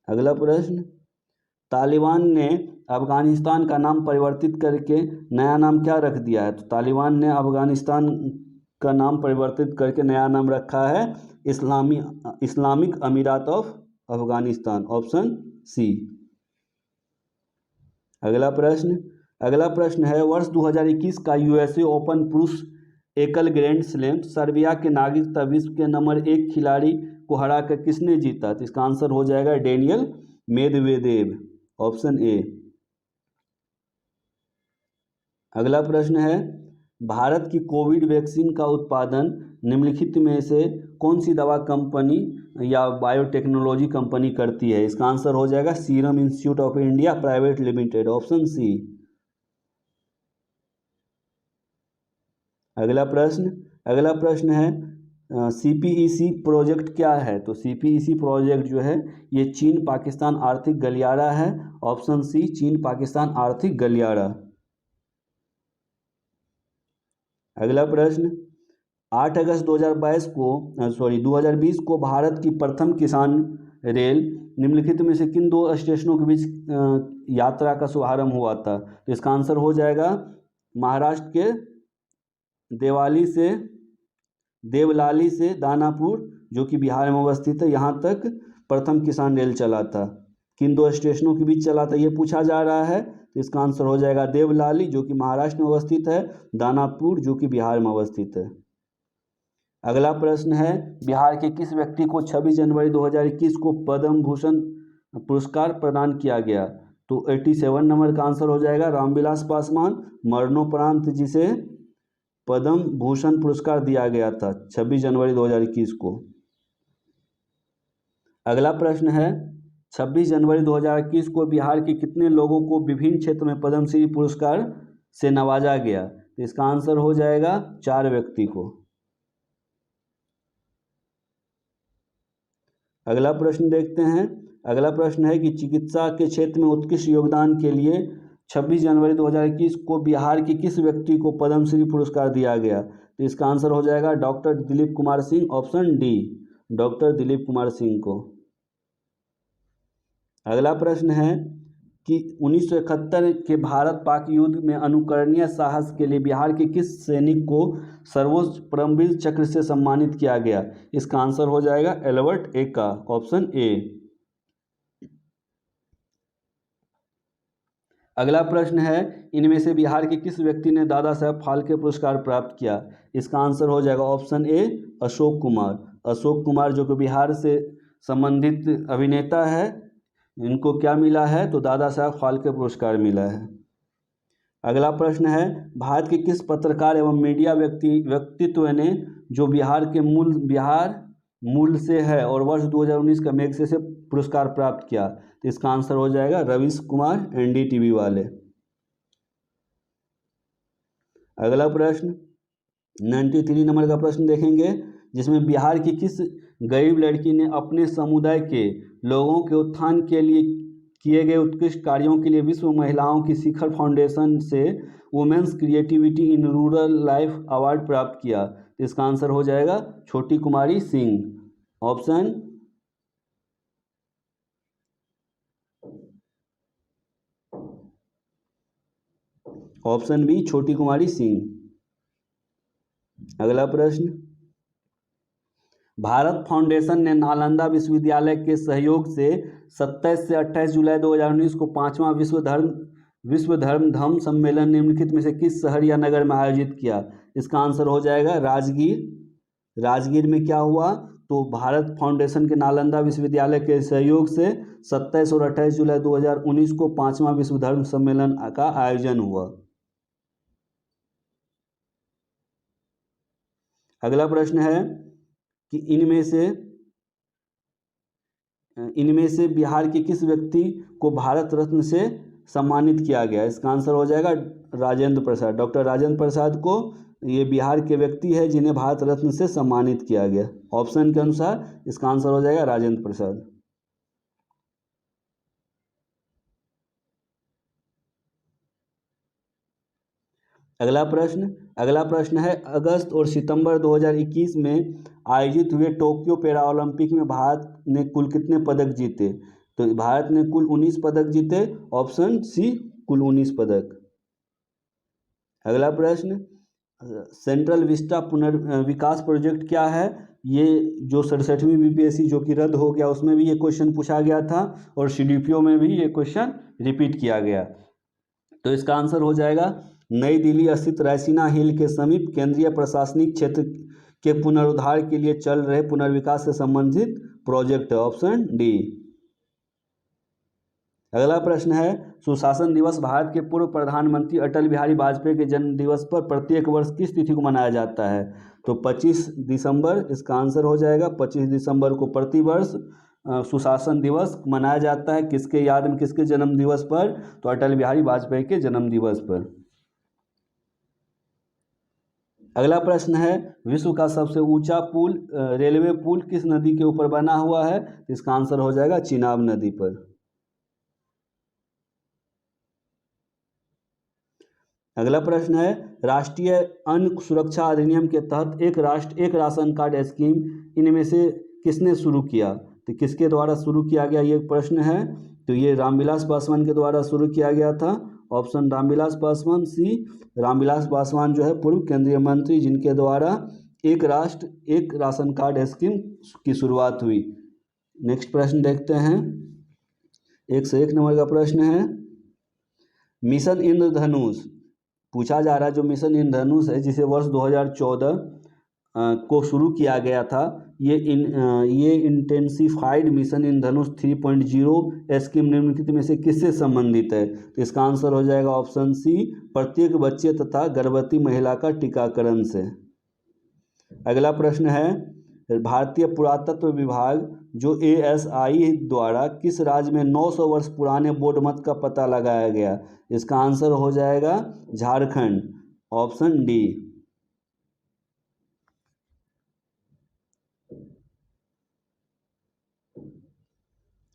अगला प्रश्न, तालिबान ने अफगानिस्तान का नाम परिवर्तित करके नया नाम क्या रख दिया है, तो तालिबान ने अफगानिस्तान का नाम परिवर्तित करके नया नाम रखा है इस्लामिक अमीरात ऑफ अफगानिस्तान ऑप्शन सी। अगला प्रश्न है वर्ष 2021 का USA ओपन पुरुष एकल ग्रैंड स्लैम सर्बिया के नागरिकता विश्व के नंबर 1 खिलाड़ी को हराकर किसने जीता, तो इसका आंसर हो जाएगा डेनियल मेदवेदेव ऑप्शन ए। अगला प्रश्न है भारत की कोविड वैक्सीन का उत्पादन निम्नलिखित में से कौन सी दवा कंपनी या बायोटेक्नोलॉजी कंपनी करती है, इसका आंसर हो जाएगा Serum Institute of India Private Limited option C. अगला प्रश्न है CPEC प्रोजेक्ट क्या है, तो CPEC प्रोजेक्ट जो है ये चीन पाकिस्तान आर्थिक गलियारा है ऑप्शन सी, चीन पाकिस्तान आर्थिक गलियारा। अगला प्रश्न 8 अगस्त 2020 को भारत की प्रथम किसान रेल निम्नलिखित में से किन दो स्टेशनों के बीच यात्रा का शुभारंभ हुआ था, तो इसका आंसर हो जाएगा महाराष्ट्र के देवलाली से दानापुर जो कि बिहार में अवस्थित है, यहाँ तक प्रथम किसान रेल चला था। किन दो स्टेशनों के बीच चला था ये पूछा जा रहा है, तो इसका आंसर हो जाएगा देवलाली जो कि महाराष्ट्र में अवस्थित है, दानापुर जो कि बिहार में अवस्थित है। अगला प्रश्न है बिहार के किस व्यक्ति को 26 जनवरी 2021 को पद्म भूषण पुरस्कार प्रदान किया गया, तो 87 नंबर का आंसर हो जाएगा रामविलास पासवान, मरणोपरांत जिसे पद्म भूषण पुरस्कार दिया गया था 26 जनवरी 2021 को। अगला प्रश्न है 26 जनवरी 2021 को बिहार के कितने लोगों को विभिन्न क्षेत्र में पद्मश्री पुरस्कार से नवाजा गया, तो इसका आंसर हो जाएगा 4 व्यक्ति को। अगला प्रश्न देखते हैं। अगला प्रश्न है कि चिकित्सा के क्षेत्र में उत्कृष्ट योगदान के लिए 26 जनवरी 2021 को बिहार के किस व्यक्ति को पद्मश्री पुरस्कार दिया गया, तो इसका आंसर हो जाएगा doctor Dilip Kumar Singh option D, doctor Dilip Kumar Singh को। अगला प्रश्न है कि 1971 के भारत पाक युद्ध में अनुकरणीय साहस के लिए बिहार के किस सैनिक को सर्वोच्च परमवीर चक्र से सम्मानित किया गया, इसका आंसर हो जाएगा एल्बर्ट एक्का ऑप्शन ए। अगला प्रश्न है इनमें से बिहार के किस व्यक्ति ने दादा साहब फाल्के पुरस्कार प्राप्त किया, इसका आंसर हो जाएगा ऑप्शन ए अशोक कुमार। अशोक कुमार जो कि बिहार से संबंधित अभिनेता है, इनको क्या मिला है, तो दादा साहब फाल्के पुरस्कार मिला है। अगला प्रश्न है भारत के किस पत्रकार एवं मीडिया व्यक्तित्व ने जो बिहार मूल से है और वर्ष 2019 का मैगसेसे पुरस्कार प्राप्त किया, तो इसका आंसर हो जाएगा रवीश कुमार NDTV वाले। अगला प्रश्न 93 नंबर का प्रश्न देखेंगे जिसमें बिहार की किस गरीब लड़की ने अपने समुदाय के लोगों के उत्थान के लिए किए गए उत्कृष्ट कार्यों के लिए विश्व महिलाओं की शिखर फाउंडेशन से women's creativity in rural life award प्राप्त किया, तो इसका आंसर हो जाएगा छोटी कुमारी सिंह ऑप्शन बी छोटी कुमारी सिंह। अगला प्रश्न भारत फाउंडेशन ने नालंदा विश्वविद्यालय के सहयोग से 27 से 28 जुलाई 2019 को 5वां विश्व धर्म सम्मेलन निम्नलिखित में से किस शहर या नगर में आयोजित किया, इसका आंसर हो जाएगा राजगीर राजगीर में क्या हुआ, तो भारत फाउंडेशन के नालंदा विश्वविद्यालय के सहयोग से 27 और 28 जुलाई 2019 को 5वां विश्व धर्म सम्मेलन का आयोजन हुआ। अगला प्रश्न है कि इनमें से बिहार के किस व्यक्ति को भारत रत्न से सम्मानित किया गया। इसका आंसर हो जाएगा राजेंद्र प्रसाद। डॉक्टर राजेंद्र प्रसाद को ये बिहार के व्यक्ति है जिन्हें भारत रत्न से सम्मानित किया गया। ऑप्शन के अनुसार इसका आंसर हो जाएगा राजेंद्र प्रसाद। अगला प्रश्न है अगस्त और सितंबर 2021 में आयोजित हुए टोक्यो पैरा ओलंपिक में भारत ने कुल कितने पदक जीते। तो भारत ने कुल 19 पदक जीते। ऑप्शन सी कुल 19 पदक। अगला प्रश्न, सेंट्रल विस्टा पुनर्विकास प्रोजेक्ट क्या है। ये जो 67वीं बीपीएससी जो कि रद्द हो गया उसमें भी ये क्वेश्चन पूछा गया था और सीडीपीओ में भी ये क्वेश्चन रिपीट किया गया। तो इसका आंसर हो जाएगा नई दिल्ली स्थित रैसीना हिल के समीप केंद्रीय प्रशासनिक क्षेत्र के पुनरुद्धार के लिए चल रहे पुनर्विकास से संबंधित प्रोजेक्ट है। Option D. अगला प्रश्न है सुशासन दिवस भारत के पूर्व प्रधानमंत्री अटल बिहारी वाजपेयी के जन्म दिवस पर प्रत्येक वर्ष किस तिथि को मनाया जाता है। तो 25 दिसंबर इसका आंसर हो जाएगा। 25 दिसंबर को प्रतिवर्ष सुशासन दिवस मनाया जाता है। किसके याद में, किसके जन्म दिवस पर, तो अटल बिहारी वाजपेयी के जन्म दिवस पर। अगला प्रश्न है विश्व का सबसे ऊंचा पुल रेलवे पुल किस नदी के ऊपर बना हुआ है। इसका आंसर हो जाएगा चिनाब नदी पर। अगला प्रश्न है राष्ट्रीय अन्न सुरक्षा अधिनियम के तहत एक राष्ट्र एक राशन कार्ड स्कीम इनमें से किसने शुरू किया। तो किसके द्वारा शुरू किया गया ये प्रश्न है। तो ये रामविलास पासवान के द्वारा शुरू किया गया था। ऑप्शन रामविलास पासवान सी। रामविलास पासवान जो है पूर्व केंद्रीय मंत्री जिनके द्वारा एक राष्ट्र एक राशन कार्ड स्कीम की शुरुआत हुई। नेक्स्ट प्रश्न देखते हैं। 101 नंबर का प्रश्न है मिशन इंद्रधनुष पूछा जा रहा है। जो मिशन इंद्रधनुष है जिसे वर्ष 2014 को शुरू किया गया था, ये इंटेंसिफाइड मिशन इंद्रधनुष 3.0 स्कीम निम्नलिखित में से किससे संबंधित है। तो इसका आंसर हो जाएगा ऑप्शन सी प्रत्येक बच्चे तथा गर्भवती महिला का टीकाकरण से। अगला प्रश्न है भारतीय पुरातत्व विभाग जो ASI द्वारा किस राज्य में 900 वर्ष पुराने बौद्ध मठ का पता लगाया गया। इसका आंसर हो जाएगा झारखंड। Option D.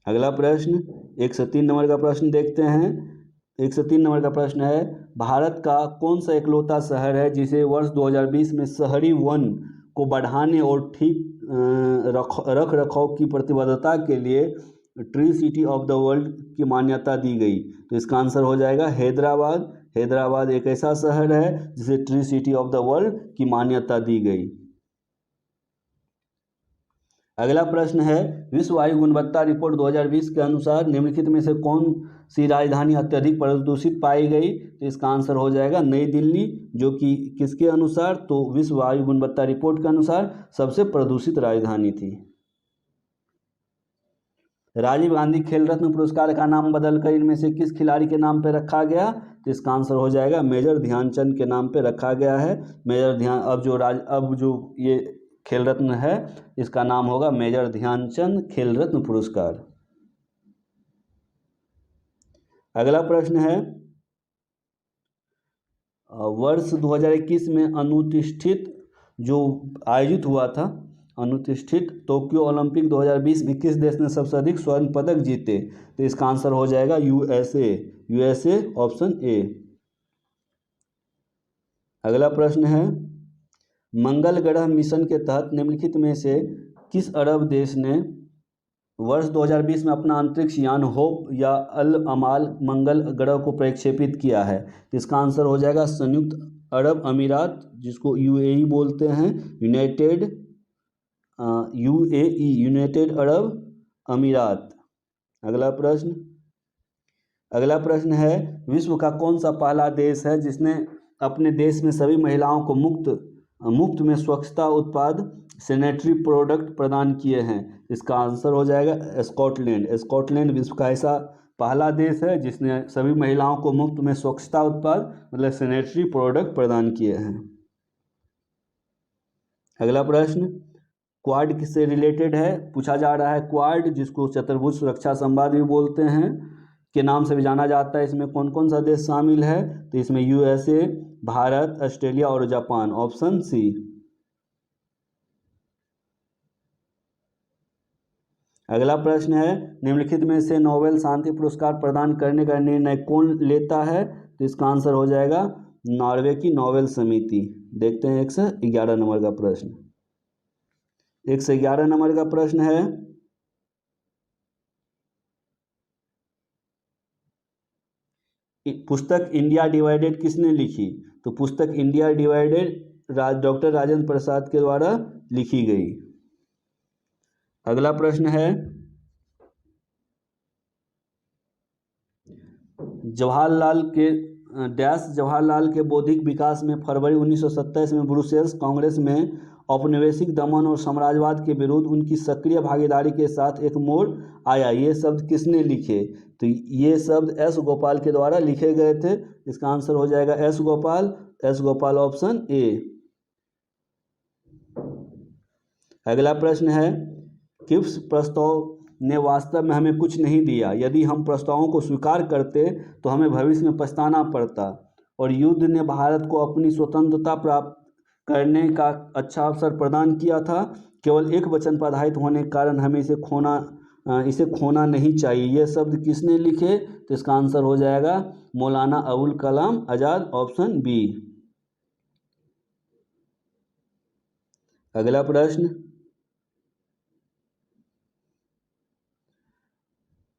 अगला प्रश्न 103 नंबर का प्रश्न देखते हैं। 103 नंबर का प्रश्न है भारत का कौन सा इकलौता शहर है जिसे वर्ष 2020 में शहरी वन को बढ़ाने और ठीक रख रखाव की प्रतिबद्धता के लिए tree city of the world की मान्यता दी गई। तो इसका आंसर हो जाएगा हैदराबाद। हैदराबाद एक ऐसा शहर है जिसे tree city of the world की मान्यता दी गई। अगला प्रश्न है विश्व वायु गुणवत्ता रिपोर्ट 2020 के अनुसार निम्नलिखित में से कौन सी राजधानी अत्यधिक प्रदूषित पाई गई। तो इसका आंसर हो जाएगा नई दिल्ली, जो कि किसके अनुसार, तो विश्व वायु गुणवत्ता रिपोर्ट के अनुसार सबसे प्रदूषित राजधानी थी। राजीव गांधी खेल रत्न पुरस्कार का नाम बदलकर इनमें से किस खिलाड़ी के नाम पर रखा गया। तो इसका आंसर हो जाएगा मेजर ध्यानचंद के नाम पर रखा गया है। मेजर ध्यान अब जो ये खेल रत्न है इसका नाम होगा मेजर ध्यानचंद खेल रत्न पुरस्कार। अगला प्रश्न है वर्ष 2021 में अनुतिष्ठित जो आयोजित हुआ था अनुतिष्ठित टोक्यो ओलंपिक 2020 में किस देश ने सबसे अधिक स्वर्ण पदक जीते। तो इसका आंसर हो जाएगा यूएसए। Option A. अगला प्रश्न है मंगल ग्रह मिशन के तहत निम्नलिखित में से किस अरब देश ने वर्ष 2020 में अपना अंतरिक्ष यान होप या अल अमाल मंगल ग्रह को प्रक्षेपित किया है। तो इसका आंसर हो जाएगा संयुक्त अरब अमीरात, जिसको यूएई बोलते हैं, यूनाइटेड अरब अमीरात। अगला प्रश्न है विश्व का कौन सा पहला देश है जिसने अपने देश में सभी महिलाओं को मुफ्त मुफ्त में स्वच्छता उत्पाद सैनिटरी प्रोडक्ट प्रदान किए हैं? इसका आंसर हो जाएगा स्कॉटलैंड। स्कॉटलैंड विश्व का ऐसा पहला देश है जिसने सभी महिलाओं को मुफ्त में स्वच्छता उत्पाद मतलब सैनिटरी प्रोडक्ट प्रदान किए हैं। अगला प्रश्न, क्वाड किससे रिलेटेड है? पूछा जा रहा है क्वाड, जिसको चतुर्भुज सुरक्षा संवाद भी बोलते हैं, के नाम से भी जाना जाता है। इसमें कौन कौन सा देश शामिल है? तो इसमें यूएसए, भारत, ऑस्ट्रेलिया और जापान। Option C. अगला प्रश्न है, निम्नलिखित में से नोबेल शांति पुरस्कार प्रदान करने का निर्णय कौन लेता है? तो इसका आंसर हो जाएगा नॉर्वे की नोबेल समिति। देखते हैं 111 नंबर का प्रश्न। 111 नंबर का प्रश्न है, पुस्तक इंडिया डिवाइडेड किसने लिखी? तो पुस्तक India divided doctor Rajendra Prasad के द्वारा लिखी गई। अगला प्रश्न है, जवाहरलाल के बौद्धिक विकास में फरवरी 1927 में ब्रुसेल्स कांग्रेस में औपनिवेशिक दमन और साम्राज्यवाद के विरुद्ध उनकी सक्रिय भागीदारी के साथ एक मोड़ आया। ये शब्द किसने लिखे? तो ये शब्द एस गोपाल के द्वारा लिखे गए थे। इसका आंसर हो जाएगा S Gopal. S Gopal option A. अगला प्रश्न है, किप्स प्रस्ताव ने वास्तव में हमें कुछ नहीं दिया। यदि हम प्रस्तावों को स्वीकार करते तो हमें भविष्य में पछताना पड़ता, और युद्ध ने भारत को अपनी स्वतंत्रता प्राप्त करने का अच्छा अवसर प्रदान किया था। केवल एक वचन पर आधारित होने के कारण हमें इसे खोना नहीं चाहिए। ये शब्द किसने लिखे? तो इसका आंसर हो जाएगा मौलाना अबुल कलाम आज़ाद। Option B. अगला प्रश्न,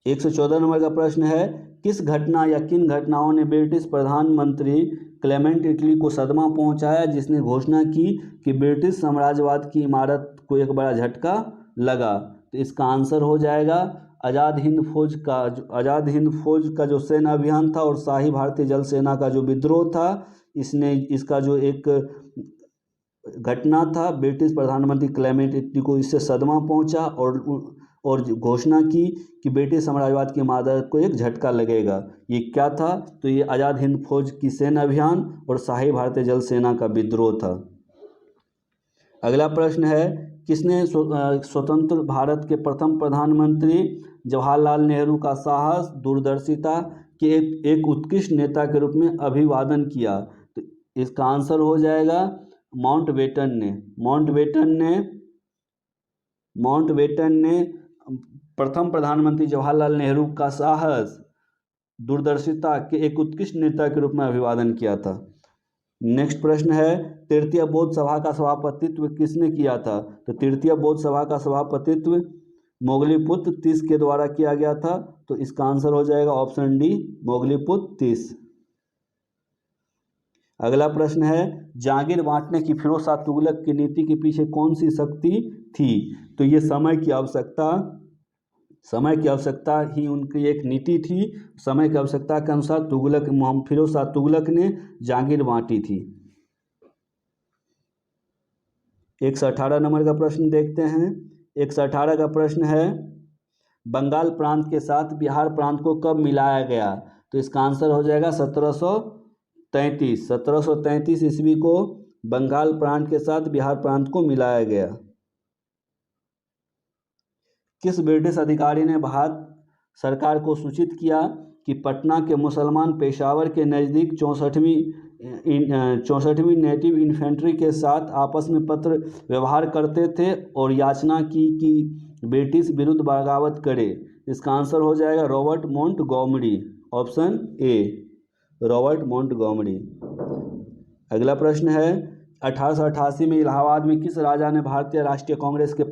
114 नंबर का प्रश्न है, किस घटना या किन घटनाओं ने ब्रिटिश प्रधानमंत्री क्लेमेंट इटली को सदमा पहुंचाया, जिसने घोषणा की कि ब्रिटिश साम्राज्यवाद की इमारत को एक बड़ा झटका लगा? तो इसका आंसर हो जाएगा आज़ाद हिंद फौज का जो सैन्य अभियान था और शाही भारतीय जल सेना का जो विद्रोह था, इसका जो एक घटना था, ब्रिटिश प्रधानमंत्री क्लेमेंट इटली को इससे सदमा पहुंचा और घोषणा की कि ब्रिटिश साम्राज्यवाद की इमारत को एक झटका लगेगा। ये क्या था? तो ये आज़ाद हिंद फौज की सैन्य अभियान और शाही भारतीय जल सेना का विद्रोह था। अगला प्रश्न है, किसने स्वतंत्र भारत के प्रथम प्रधानमंत्री जवाहरलाल नेहरू का साहस, दूरदर्शिता के एक उत्कृष्ट नेता के रूप में अभिवादन किया? तो इसका आंसर हो जाएगा माउंटबेटन ने प्रथम प्रधानमंत्री जवाहरलाल नेहरू का साहस, दूरदर्शिता के एक उत्कृष्ट नेता के रूप में अभिवादन किया था। नेक्स्ट प्रश्न है, तृतीय बौद्ध सभा का सभापतित्व किसने किया था? तो तृतीय बौद्ध सभा का सभापतित्व मोगलीपुत्र तीस के द्वारा किया गया था। तो इसका आंसर हो जाएगा ऑप्शन डी, मोगलीपुत्र तीस। अगला प्रश्न है, जागीर बांटने की फिरोज शाह तुगलक की नीति के पीछे कौन सी शक्ति थी? तो ये समय की आवश्यकता ही उनकी एक नीति थी। समय की आवश्यकता के अनुसार फिरोज शाह तुगलक ने जागीर बांटी थी। 118 नंबर का प्रश्न देखते हैं। 118 का प्रश्न है, बंगाल प्रांत के साथ बिहार प्रांत को कब मिलाया गया? तो इसका आंसर हो जाएगा 1733 ईस्वी को बंगाल प्रांत के साथ बिहार प्रांत को मिलाया गया। किस ब्रिटिश अधिकारी ने भारत सरकार को सूचित किया कि पटना के मुसलमान पेशावर के नज़दीक 64वीं नेटिव इन्फेंट्री के साथ आपस में पत्र व्यवहार करते थे और याचना की कि ब्रिटिश विरुद्ध बगावत करे? इसका आंसर हो जाएगा Robert Montgomery. Option A, Robert Montgomery. अगला प्रश्न है, 1888 में इलाहाबाद में किस राजा ने भारतीय राष्ट्रीय कांग्रेस के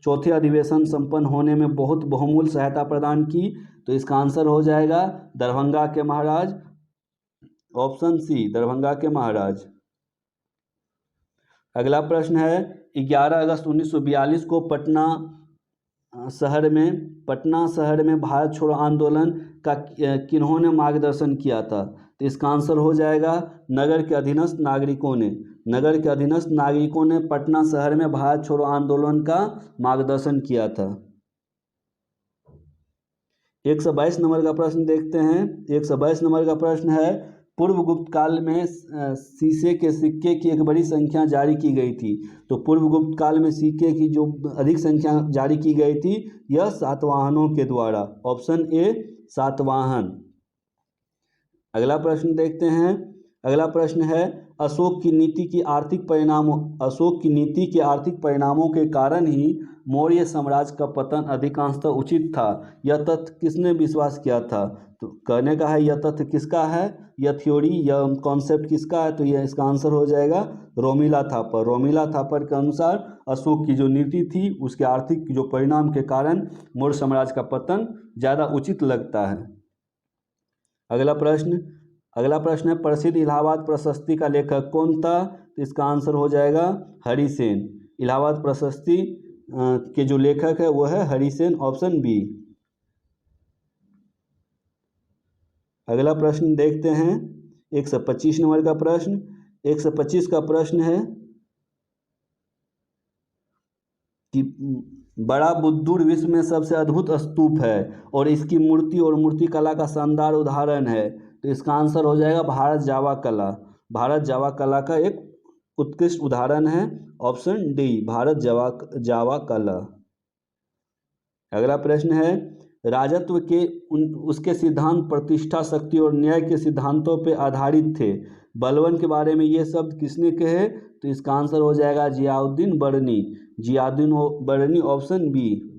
चौथे अधिवेशन संपन्न होने में बहुत बहुमूल्य सहायता प्रदान की? तो इसका आंसर हो जाएगा दरभंगा के महाराज। ऑप्शन सी, दरभंगा के महाराज। अगला प्रश्न है, 11 अगस्त 1942 को पटना शहर में, पटना शहर में भारत छोड़ो आंदोलन का किन्होंने मार्गदर्शन किया था? तो इसका आंसर हो जाएगा नगर के अधीनस्थ नागरिकों ने। नगर के अधीनस्थ नागरिकों ने पटना शहर में भारत छोड़ो आंदोलन का मार्गदर्शन किया था। 122 नंबर का प्रश्न देखते हैं। 122 नंबर का प्रश्न है, पूर्व गुप्त काल में शीशे के सिक्के की एक बड़ी संख्या जारी की गई थी। तो पूर्व गुप्त काल में सिक्के की जो अधिक संख्या जारी की गई थी, यह सातवाहनों के द्वारा। Option A Satavahana. अगला प्रश्न देखते हैं। अगला प्रश्न है, अशोक की नीति के आर्थिक परिणामों के कारण ही मौर्य साम्राज्य का पतन अधिकांशतः उचित था। यह तथ्य किसने विश्वास किया था? तो कहने का है यह तथ्य किसका है, यह थ्योरी, यह कॉन्सेप्ट किसका है? तो यह इसका आंसर हो जाएगा रोमिला थापर। रोमिला थापर के अनुसार अशोक की जो नीति थी उसके आर्थिक जो परिणाम के कारण मौर्य साम्राज्य का पतन ज़्यादा उचित लगता है। अगला प्रश्न है, प्रसिद्ध इलाहाबाद प्रशस्ति का लेखक कौन था? तो इसका आंसर हो जाएगा हरिसेन। इलाहाबाद प्रशस्ति के जो लेखक है वो है हरिसेन। Option B. अगला प्रश्न देखते हैं 125 नंबर का प्रश्न। 125 का प्रश्न है कि बड़ा बुद्दुर विश्व में सबसे अद्भुत स्तूप है और इसकी मूर्ति और मूर्तिकला का शानदार उदाहरण है। तो इसका आंसर हो जाएगा भारत जावा कला। भारत जावा कला का एक उत्कृष्ट उदाहरण है। ऑप्शन डी, भारत जावा कला। अगला प्रश्न है, राजत्व के उसके सिद्धांत प्रतिष्ठा, शक्ति और न्याय के सिद्धांतों पर आधारित थे। बलबन के बारे में ये शब्द किसने कहे? तो इसका आंसर हो जाएगा जियाउद्दीन बरनी। जियाउद्दीन बरनी। Option B.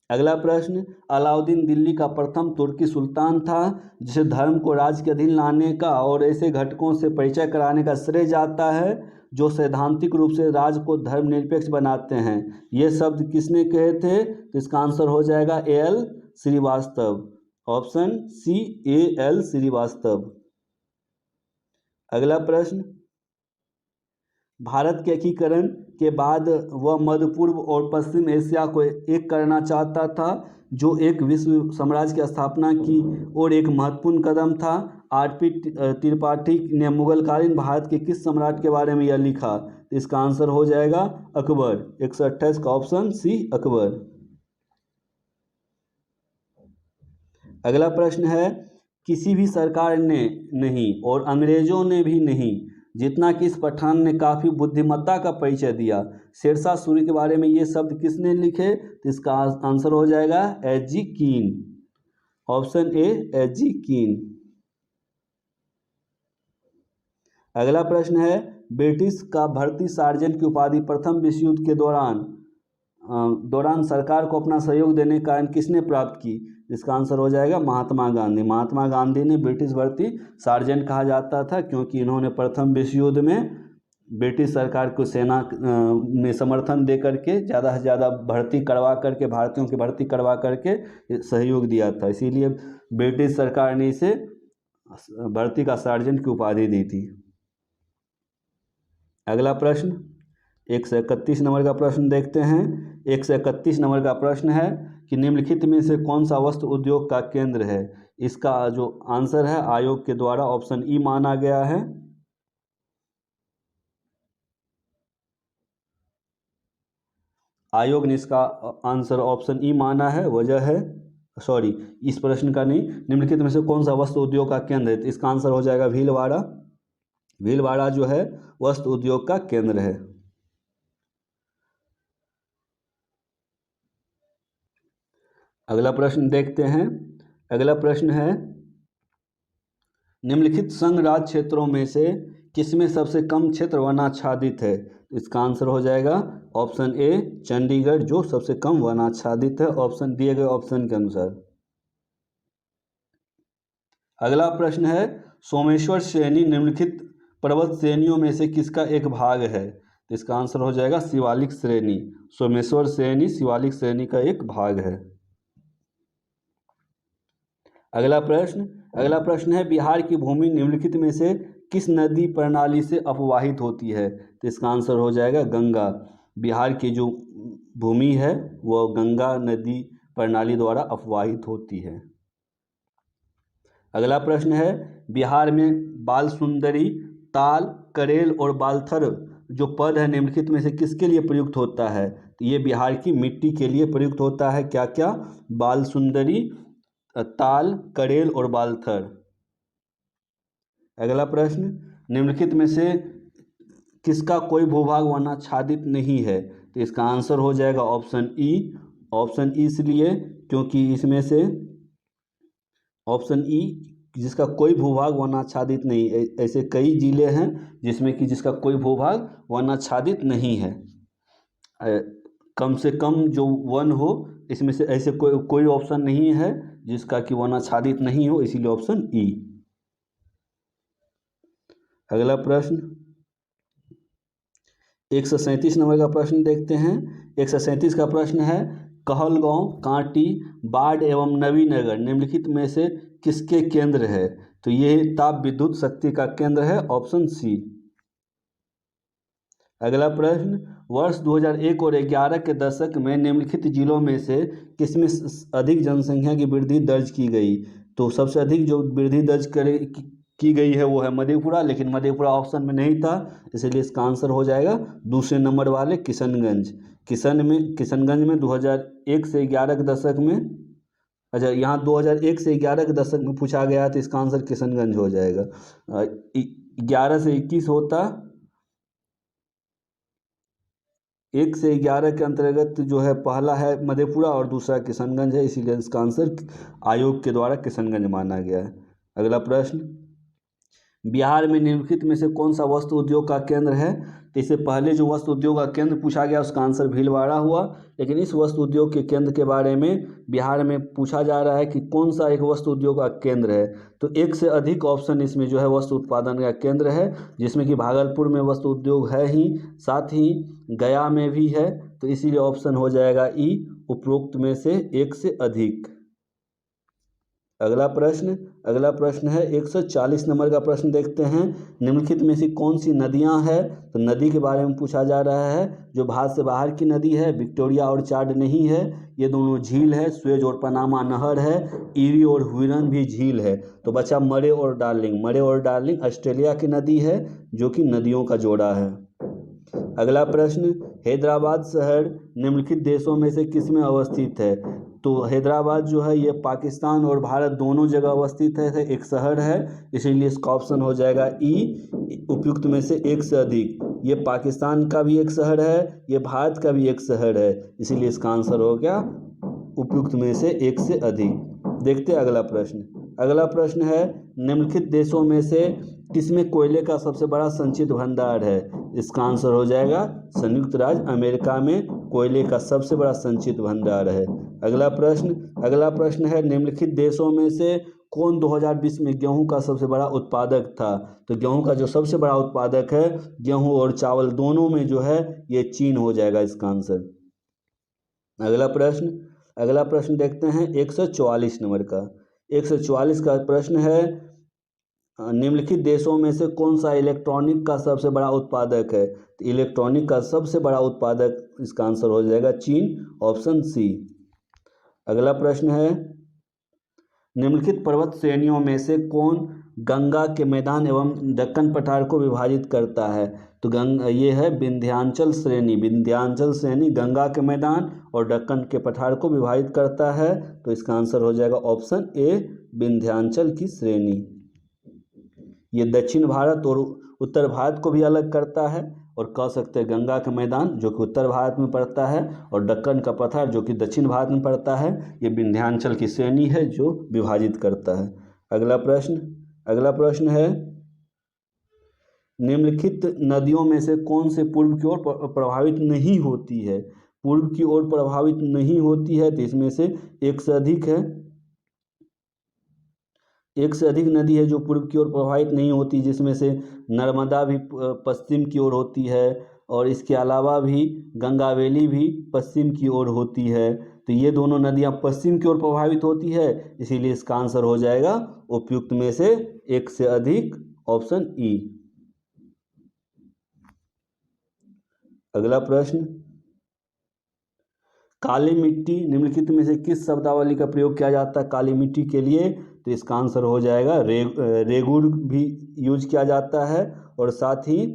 अगला प्रश्न, अलाउद्दीन दिल्ली का प्रथम तुर्की सुल्तान था जिसे धर्म को राज्य के अधीन लाने का और ऐसे घटकों से परिचय कराने का श्रेय जाता है जो सैद्धांतिक रूप से राज्य को धर्मनिरपेक्ष बनाते हैं। ये शब्द किसने कहे थे? तो इसका आंसर हो जाएगा A.L. Srivastava. Option C, A.L. Srivastava. अगला प्रश्न, भारत के एकीकरण के बाद वह मध्य पूर्व और पश्चिम एशिया को एक करना चाहता था, जो एक विश्व साम्राज्य की स्थापना की और एक महत्वपूर्ण कदम था। R.P. त्रिपाठी ने मुगलकालीन भारत के किस सम्राट के बारे में यह लिखा? इसका आंसर हो जाएगा अकबर। 128 का ऑप्शन सी, अकबर। अगला प्रश्न है, किसी भी सरकार ने नहीं और अंग्रेजों ने भी नहीं, जितना कि इस पठान ने काफ़ी बुद्धिमत्ता का परिचय दिया। शेरशाह सूरी के बारे में ये शब्द किसने लिखे? तो इसका आंसर हो जाएगा H.G. कीन। Option A, H.G. कीन। अगला प्रश्न है, ब्रिटिश का भर्ती सार्जेंट की उपाधि प्रथम विश्व युद्ध के दौरान सरकार को अपना सहयोग देने के कारण किसने प्राप्त की? इसका आंसर हो जाएगा महात्मा गांधी। महात्मा गांधी ने ब्रिटिश भर्ती सार्जेंट कहा जाता था क्योंकि इन्होंने प्रथम विश्व युद्ध में ब्रिटिश सरकार को सेना में समर्थन दे करके ज़्यादा से ज़्यादा भर्ती करवा करके, भारतीयों की भर्ती करवा करके सहयोग दिया था। इसीलिए ब्रिटिश सरकार ने इसे भर्ती का सार्जेंट की उपाधि दी थी। अगला प्रश्न 131 नंबर का प्रश्न देखते हैं। 131 नंबर का प्रश्न है कि निम्नलिखित में से कौन सा वस्त्र उद्योग का केंद्र है? इसका जो आंसर है आयोग के द्वारा ऑप्शन ई माना गया है। आयोग ने इसका आंसर ऑप्शन ई माना है। वजह है, सॉरी, इस प्रश्न का नहीं, निम्नलिखित में से कौन सा वस्त्र उद्योग का केंद्र है? तो इसका आंसर हो जाएगा भीलवाड़ा। भीलवाड़ा जो है वस्त्र उद्योग का केंद्र है। अगला प्रश्न देखते हैं। अगला प्रश्न है, निम्नलिखित संघ राज्य क्षेत्रों में से किसमें सबसे कम क्षेत्र वनाच्छादित है? इसका आंसर हो जाएगा ऑप्शन ए, चंडीगढ़, जो सबसे कम वनाच्छादित है ऑप्शन दिए गए ऑप्शन के अनुसार। अगला प्रश्न है, सोमेश्वर श्रेणी निम्नलिखित पर्वत श्रेणियों में से किसका एक भाग है? तो इसका आंसर हो जाएगा शिवालिक श्रेणी। सोमेश्वर श्रेणी शिवालिक श्रेणी का एक भाग है। अगला प्रश्न है, बिहार की भूमि निम्नलिखित में से किस नदी प्रणाली से अपवाहित होती है? तो इसका आंसर हो जाएगा गंगा। बिहार की जो भूमि है वह गंगा नदी प्रणाली द्वारा अपवाहित होती है। अगला प्रश्न है, बिहार में बाल सुंदरी, ताल, करेल और बालथर जो पद है निम्नलिखित में से किसके लिए प्रयुक्त होता है? तो ये बिहार की मिट्टी के लिए प्रयुक्त होता है। क्या क्या? बाल सुंदरी, ताल, करेल और बालथर। अगला प्रश्न, निम्नलिखित में से किसका कोई भूभाग वनाच्छादित नहीं है? तो इसका आंसर हो जाएगा ऑप्शन ई। ऑप्शन ई इसलिए क्योंकि इसमें से ऑप्शन ई जिसका कोई भूभाग वनाच्छादित नहीं, ऐसे कई जिले हैं जिसमें कि जिसका कोई भूभाग वनाच्छादित नहीं है। कम से कम जो वन हो, इसमें से ऐसे कोई ऑप्शन नहीं है जिसका कि वनाच्छादित नहीं हो, इसीलिए ऑप्शन ई। अगला प्रश्न 137 नंबर का प्रश्न देखते हैं। 137 का प्रश्न है, कहलगांव, कांटी, बाढ़ एवं नवीनगर निम्नलिखित में से किसके केंद्र है? तो ये ताप विद्युत शक्ति का केंद्र है, ऑप्शन सी। अगला प्रश्न, वर्ष 2001 और 11 के दशक में निम्नलिखित जिलों में से किसमें अधिक जनसंख्या की वृद्धि दर्ज की गई? तो सबसे अधिक जो वृद्धि दर्ज की गई है वो है मधेपुरा, लेकिन मधेपुरा ऑप्शन में नहीं था, इसलिए इसका आंसर हो जाएगा दूसरे नंबर वाले किशनगंज। किशनगंज में 2001 से 11 के दशक में, अच्छा यहाँ 2001 से 11 के दशक में पूछा गया, तो इसका आंसर किशनगंज हो जाएगा। 11 से 21 होता, 1 से 11 के अंतर्गत जो है पहला है मधेपुरा और दूसरा किशनगंज है, इसीलिए इसका आंसर आयोग के द्वारा किशनगंज माना गया है। अगला प्रश्न, बिहार में निम्नलिखित में से कौन सा वस्त्र उद्योग का केंद्र है? तो इससे पहले जो वस्त्र उद्योग का केंद्र पूछा गया उसका आंसर भीलवाड़ा हुआ, लेकिन इस वस्त्र उद्योग के केंद्र के बारे में बिहार में पूछा जा रहा है कि कौन सा एक वस्त्र उद्योग का केंद्र है। तो एक से अधिक ऑप्शन इसमें जो है वस्त्र उत्पादन का केंद्र है, जिसमें कि भागलपुर में वस्त्र उद्योग है ही, साथ ही गया में भी है, तो इसीलिए ऑप्शन हो जाएगा ई, उपरोक्त में से एक से अधिक। अगला प्रश्न है 140 नंबर का प्रश्न देखते हैं। निम्नलिखित में से कौन सी नदियां हैं? तो नदी के बारे में पूछा जा रहा है। जो भारत से बाहर की नदी है, विक्टोरिया और चाड नहीं है, ये दोनों झील है, स्वेज और पनामा नहर है, ईरी और हुरन भी झील है। तो बचा मरे और डार्लिंग ऑस्ट्रेलिया की नदी है, जो कि नदियों का जोड़ा है। अगला प्रश्न, हैदराबाद शहर निम्नलिखित देशों में से किस में अवस्थित है? तो हैदराबाद जो है ये पाकिस्तान और भारत दोनों जगह अवस्थित है, एक शहर है, इसीलिए इसका ऑप्शन हो जाएगा ई, उपयुक्त में से एक से अधिक। ये पाकिस्तान का भी एक शहर है, ये भारत का भी एक शहर है, इसीलिए इसका आंसर हो गया उपयुक्त में से एक से अधिक। देखते हैं अगला प्रश्न है, निम्नलिखित देशों में से किसमें कोयले का सबसे बड़ा संचित भंडार है? इसका आंसर हो जाएगा संयुक्त राज्य अमेरिका में कोयले का सबसे बड़ा संचित भंडार है। अगला प्रश्न है, निम्नलिखित देशों में से कौन 2020 में गेहूं का सबसे बड़ा उत्पादक था? तो गेहूं का जो सबसे बड़ा उत्पादक है, गेहूं और चावल दोनों में जो है ये चीन हो जाएगा इसका आंसर। अगला प्रश्न देखते हैं 144 नंबर का। 144 का प्रश्न है, निम्नलिखित देशों में से कौन सा इलेक्ट्रॉनिक का सबसे बड़ा उत्पादक है? तो इलेक्ट्रॉनिक का सबसे बड़ा उत्पादक, इसका आंसर हो जाएगा चीन, ऑप्शन सी। अगला प्रश्न है, निम्नलिखित पर्वत श्रेणियों में से कौन गंगा के मैदान एवं दक्कन पठार को विभाजित करता है? तो ये है विंध्याचल श्रेणी गंगा के मैदान और दक्कन के पठार को विभाजित करता है, तो इसका आंसर हो जाएगा ऑप्शन ए, विंध्याचल की श्रेणी। ये दक्षिण भारत और उत्तर भारत को भी अलग करता है, और कह सकते हैं गंगा का मैदान जो कि उत्तर भारत में पड़ता है और दक्कन का पठार जो कि दक्षिण भारत में पड़ता है, ये विंध्याचल की श्रेणी है जो विभाजित करता है। अगला प्रश्न है, निम्नलिखित नदियों में से कौन से पूर्व की ओर प्रभावित नहीं होती है? पूर्व की ओर प्रभावित नहीं होती है, तो इसमें से एक से अधिक है, एक से अधिक नदी है जो पूर्व की ओर प्रभावित नहीं होती, जिसमें से नर्मदा भी पश्चिम की ओर होती है, और इसके अलावा भी गंगावेली भी पश्चिम की ओर होती है। तो ये दोनों नदियां पश्चिम की ओर प्रभावित होती है, इसीलिए इसका आंसर हो जाएगा उपयुक्त में से एक से अधिक, ऑप्शन ई। अगला काली मिट्टी निम्नलिखित में से किस शब्दावली का प्रयोग किया जाता है काली मिट्टी के लिए? तो इसका आंसर हो जाएगा रेगुड़ भी यूज किया जाता है, और साथ ही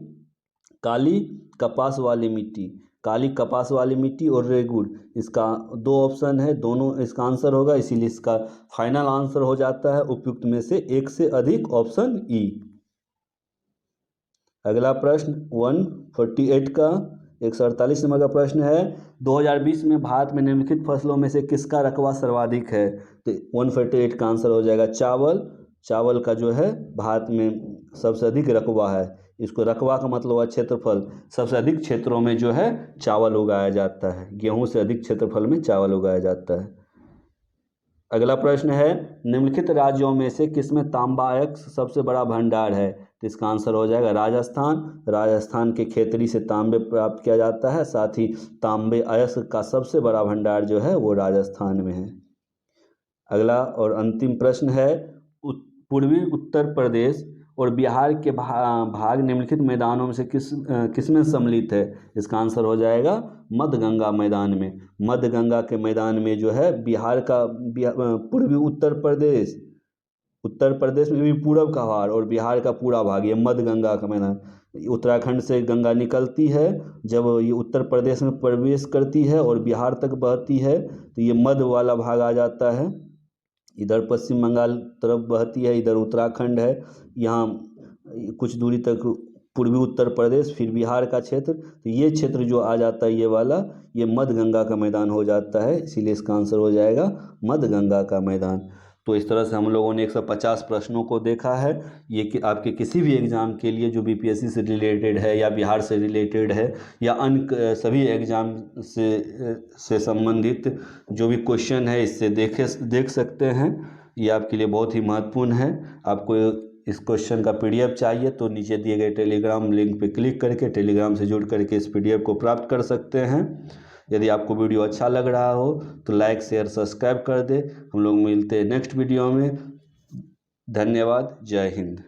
काली कपास वाली मिट्टी, काली कपास वाली मिट्टी और रेगुड़, इसका दो ऑप्शन है, दोनों इसका आंसर होगा, इसीलिए इसका फाइनल आंसर हो जाता है उपयुक्त में से एक से अधिक, ऑप्शन ई। अगला प्रश्न 148 का 148 नंबर का प्रश्न है, 2020 में भारत में निम्नलिखित फसलों में से किसका रकबा सर्वाधिक है? तो 148 का आंसर हो जाएगा चावल। चावल का जो है भारत में सबसे अधिक रकबा है। इसको रकबा का मतलब है क्षेत्रफल, सबसे अधिक क्षेत्रों में जो है चावल उगाया जाता है, गेहूं से अधिक क्षेत्रफल में चावल उगाया जाता है। अगला प्रश्न है, निम्नलिखित राज्यों में से किसमें तांबा अयस्क सबसे बड़ा भंडार है? तो इसका आंसर हो जाएगा राजस्थान। राजस्थान के खेतड़ी से तांबे प्राप्त किया जाता है, साथ ही तांबे अयस्क का सबसे बड़ा भंडार जो है वो राजस्थान में है। अगला और अंतिम प्रश्न है, पूर्वी उत्तर प्रदेश और बिहार के भाग निम्नलिखित मैदानों में से किसमें सम्मिलित है? इसका आंसर हो जाएगा मध्य गंगा मैदान में। मध्य गंगा के मैदान में जो है बिहार का पूर्वी उत्तर प्रदेश में भी पूरब का भाग और बिहार का पूरा भाग, ये मध्य गंगा का मैदान। उत्तराखंड से गंगा निकलती है, जब ये उत्तर प्रदेश में प्रवेश करती है और बिहार तक बहती है तो ये मध्य वाला भाग आ जाता है। इधर पश्चिम बंगाल तरफ बहती है, इधर उत्तराखंड है, यहाँ कुछ दूरी तक पूर्वी उत्तर प्रदेश, फिर बिहार का क्षेत्र, तो ये क्षेत्र जो आ जाता है ये वाला, ये मध्य गंगा का मैदान हो जाता है, इसीलिए इसका आंसर हो जाएगा मध्य गंगा का मैदान। तो इस तरह से हम लोगों ने 150 प्रश्नों को देखा है। ये कि आपके किसी भी एग्ज़ाम के लिए जो बीपीएससी से रिलेटेड है या बिहार से रिलेटेड है या अन्य सभी एग्ज़ाम से संबंधित जो भी क्वेश्चन है इससे देख सकते हैं। ये आपके लिए बहुत ही महत्वपूर्ण है। आपको इस क्वेश्चन का पीडीएफ चाहिए तो नीचे दिए गए टेलीग्राम लिंक पे क्लिक करके टेलीग्राम से जुड़ करके इस पीडीएफ को प्राप्त कर सकते हैं। यदि आपको वीडियो अच्छा लग रहा हो तो लाइक शेयर सब्सक्राइब कर दे। हम लोग मिलते हैं नेक्स्ट वीडियो में। धन्यवाद। जय हिंद।